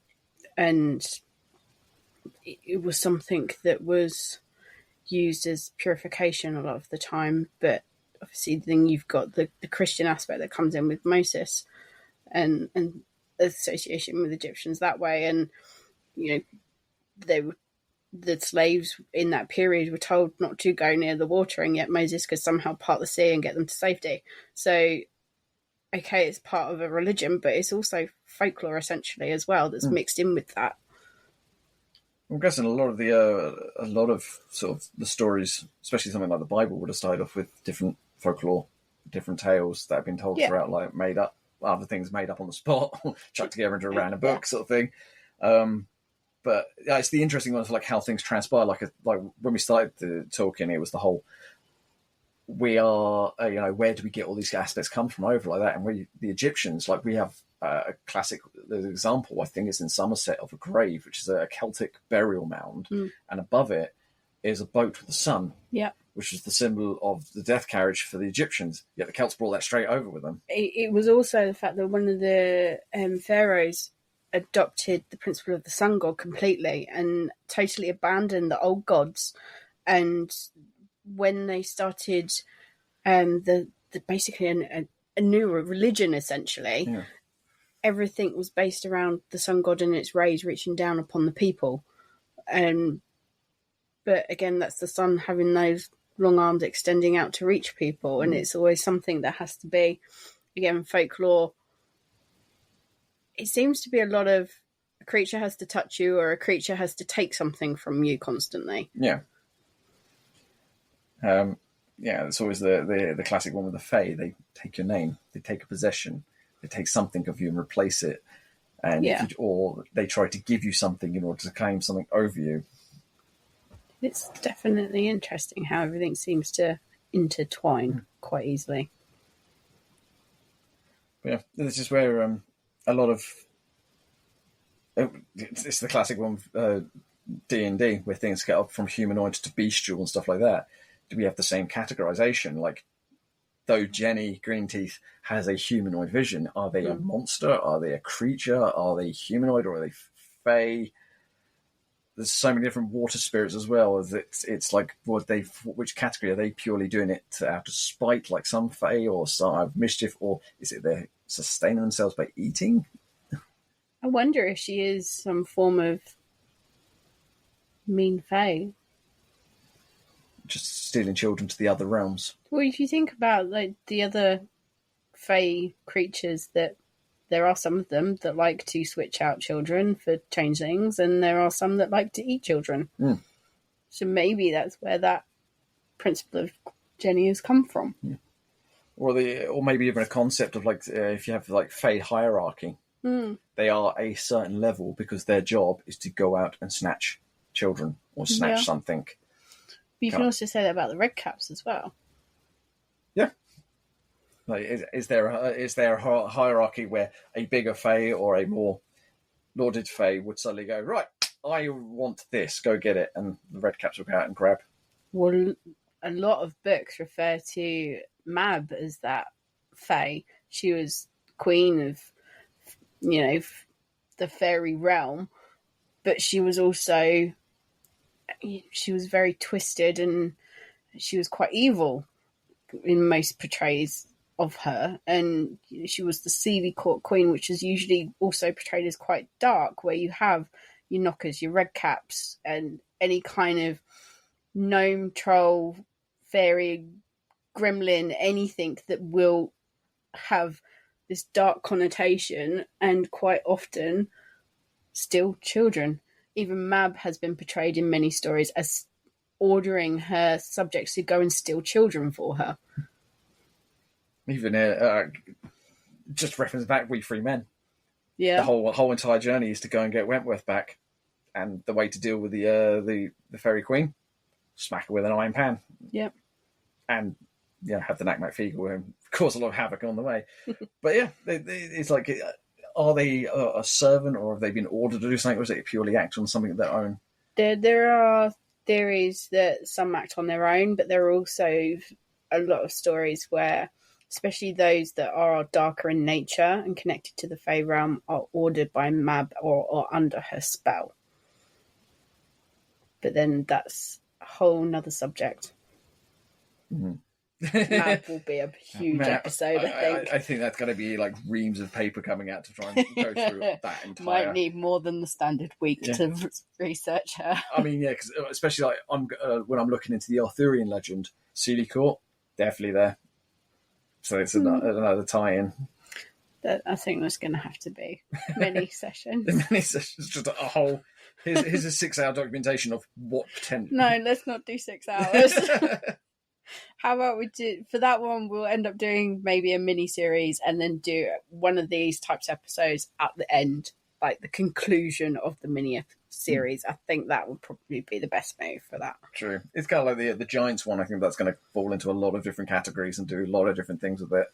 it was something that was used as purification a lot of the time. But obviously, then you've got the Christian aspect that comes in with Moses and association with Egyptians that way, and you know they were the slaves in that period were told not to go near the water, and yet Moses could somehow part the sea and get them to safety. So, okay, it's part of a religion, but it's also folklore essentially as well that's mixed in with that. I'm guessing a lot of sort of the stories, especially something like the Bible, would have started off with different folklore, different tales that have been told throughout, like made up, other things made up on the spot, chucked together into a random book sort of thing. But yeah, it's the interesting one for like how things transpire. Like when we started talking, it was the whole we are where do we get all these aspects come from over like that, and the Egyptians, like we have a classic example, I think, is in Somerset of a grave, which is a Celtic burial mound, and above it is a boat with the sun, which is the symbol of the death carriage for the Egyptians. Yet the Celts brought that straight over with them. It was also the fact that one of the pharaohs adopted the principle of the sun god completely and totally abandoned the old gods. And when they started the basically a new religion, essentially, everything was based around the sun god and its rays reaching down upon the people. But again, that's the sun having those long arms extending out to reach people, and it's always something that has to be, again, folklore. It seems to be a lot of a creature has to touch you or a creature has to take something from you constantly. Yeah. It's always the classic one with the Fae. They take your name, they take a possession, they take something of you and replace it, and or they try to give you something in order to claim something over you. It's definitely interesting how everything seems to intertwine quite easily. But yeah, this is where a lot of it's the classic one, D&D, where things get up from humanoid to bestial and stuff like that. Do we have the same categorization? Like, though Jenny Greenteeth has a humanoid vision, are they a monster? Are they a creature? Are they humanoid or are they fae? There's so many different water spirits as well. It's like which category are they purely doing it out of spite, like some fae, or some out of mischief, or is it they're sustaining themselves by eating? I wonder if she is some form of mean fae. Just stealing children to the other realms. Well, if you think about like the other fae creatures, that there are some of them that like to switch out children for changelings, and there are some that like to eat children. So maybe that's where that principle of Jenny has come from. Or maybe even a concept of like if you have like fae hierarchy, they are a certain level because their job is to go out and snatch children or snatch something. But you can also say that about the red caps as well. Yeah. Like, is there a hierarchy where a bigger fae or a more lauded fae would suddenly go, right, I want this, go get it, and the red caps will go out and grab? Well, a lot of books refer to Mab as that fae. She was queen of, the fairy realm, but she was also, she was very twisted and she was quite evil in most portrays of her, and she was the Seelie Court Queen, which is usually also portrayed as quite dark, where you have your knockers, your red caps, and any kind of gnome, troll, fairy, gremlin, anything that will have this dark connotation and quite often steal children. Even Mab has been portrayed in many stories as ordering her subjects to go and steal children for her. Even just reference back, We Free Men. Yeah, the whole entire journey is to go and get Wentworth back, and the way to deal with the fairy queen, smack her with an iron pan. Yep. And have the Knack Feegle cause a lot of havoc on the way. But yeah, it's like, are they a servant, or have they been ordered to do something, or is it purely act on something of their own? There are theories that some act on their own, but there are also a lot of stories where, especially those that are darker in nature and connected to the Fae realm, are ordered by Mab or under her spell. But then that's a whole nother subject. Mab will be a huge episode, I think. I think that's going to be like reams of paper coming out to try and go through that entire... Might need more than the standard week to research her. I mean, yeah, because especially like when I'm looking into the Arthurian legend, Sealy Court, definitely there. So it's another tie-in. I think there's going to have to be many sessions. Just a whole... Here's a 6-hour documentation of what potential... No, let's not do 6 hours. How about we do... For that one, we'll end up doing maybe a mini-series and then do one of these types of episodes at the end, like the conclusion of the mini-series. I think that would probably be the best move for that. True. It's kind of like the Giants one. I think that's going to fall into a lot of different categories and do a lot of different things with it.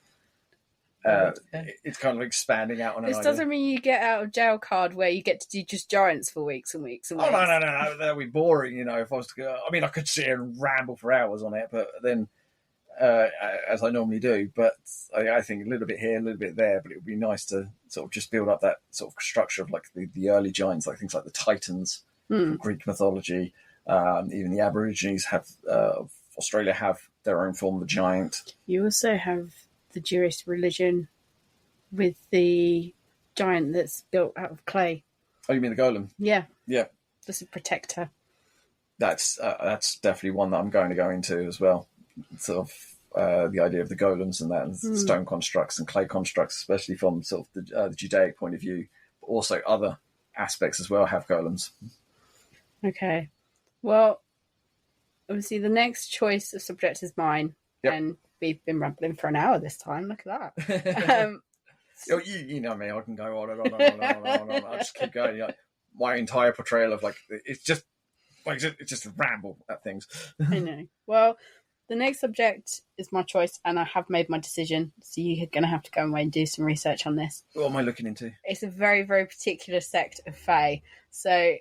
It's kind of expanding out on an This doesn't mean you get out of jail card where you get to do just Giants for weeks and weeks and weeks. Oh, no. That'd be boring, you know, if I was to go... I mean, I could sit here and ramble for hours on it, but then, as I normally do, but I think a little bit here, a little bit there, but it would be nice to sort of just build up that sort of structure of like the early Giants, like things like the Titans from Greek mythology. Even the Aborigines of Australia have their own form of a giant. You also have the Jewish religion with the giant that's built out of clay. Oh, you mean the golem? Yeah. Yeah. That's a protector. That's definitely one that I'm going to go into as well. Sort of the idea of the golems and that, and stone constructs and clay constructs, especially from sort of the Judaic point of view. But also other aspects as well have golems. Okay. Well, obviously the next choice of subject is mine. Yep. And we've been rambling for an hour this time. Look at that. You know me, I can go on and on and on and on and on. I just keep going. You know, my entire portrayal of it's just a ramble at things. I know. Well, the next subject is my choice, and I have made my decision. So you're going to have to go away and do some research on this. What am I looking into? It's a very, very particular sect of Fae. So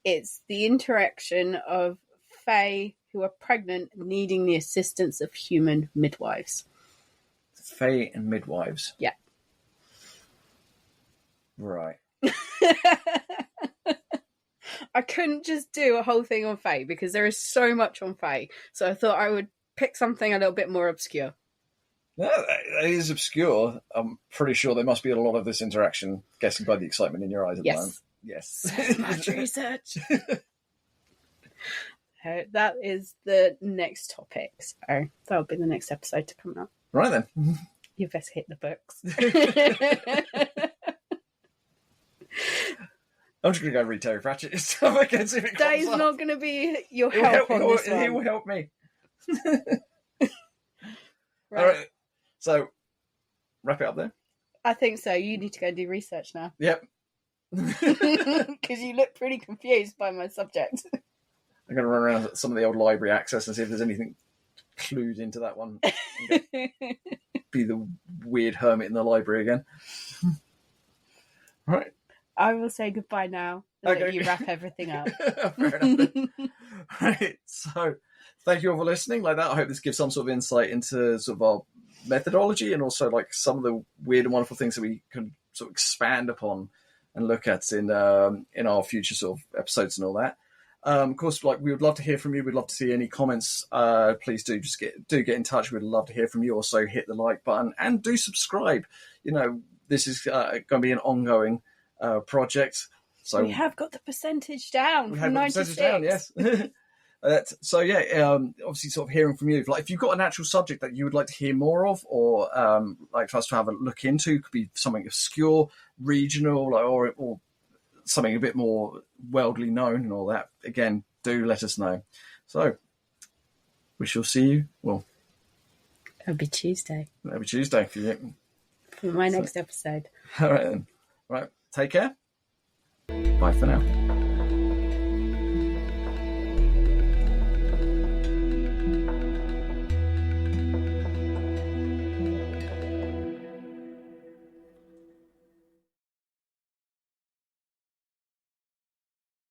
it's the interaction of Fae who are pregnant, needing the assistance of human midwives. Fae and midwives. Yeah. Right. I couldn't just do a whole thing on Fae because there is so much on Fae. So I thought I would pick something a little bit more obscure. No, it is obscure. I'm pretty sure there must be a lot of this interaction, guessing by the excitement in your eyes at the moment. Yes. Much research. That is the next topic. So that'll be the next episode to come out. Right then. You best hit the books. I'm just going to go read Terry Pratchett stuff again, see if it That comes is up. not going to be your help on this one. He will help me. Right. All right. So, wrap it up there. I think so. You need to go do research now. Yep. Because you look pretty confused by my subject. I'm going to run around some of the old library access and see if there's anything clued into that one. Be the weird hermit in the library again. Right. I will say goodbye now and let you wrap everything up. Fair enough. Right. So, thank you all for listening. Like that, I hope this gives some sort of insight into sort of our methodology and also like some of the weird and wonderful things that we can sort of expand upon and look at in our future sort of episodes and all that. Of course, like we would love to hear from you. We'd love to see any comments. Please do just get in touch. We'd love to hear from you. Also, hit the like button and do subscribe. You know, this is going to be an ongoing project. So we have got the percentage down. We from have got the 96. percentage down. Yes. So yeah, obviously, sort of hearing from you. If you've got an actual subject that you would like to hear more of, or like for us to have a look into, could be something obscure, regional, or something a bit more worldly known and all that, again, do let us know. So, we shall see you. Well, It'll be Tuesday. It'll be Tuesday for you. For my next episode. All right then. Right. Take care. Bye for now.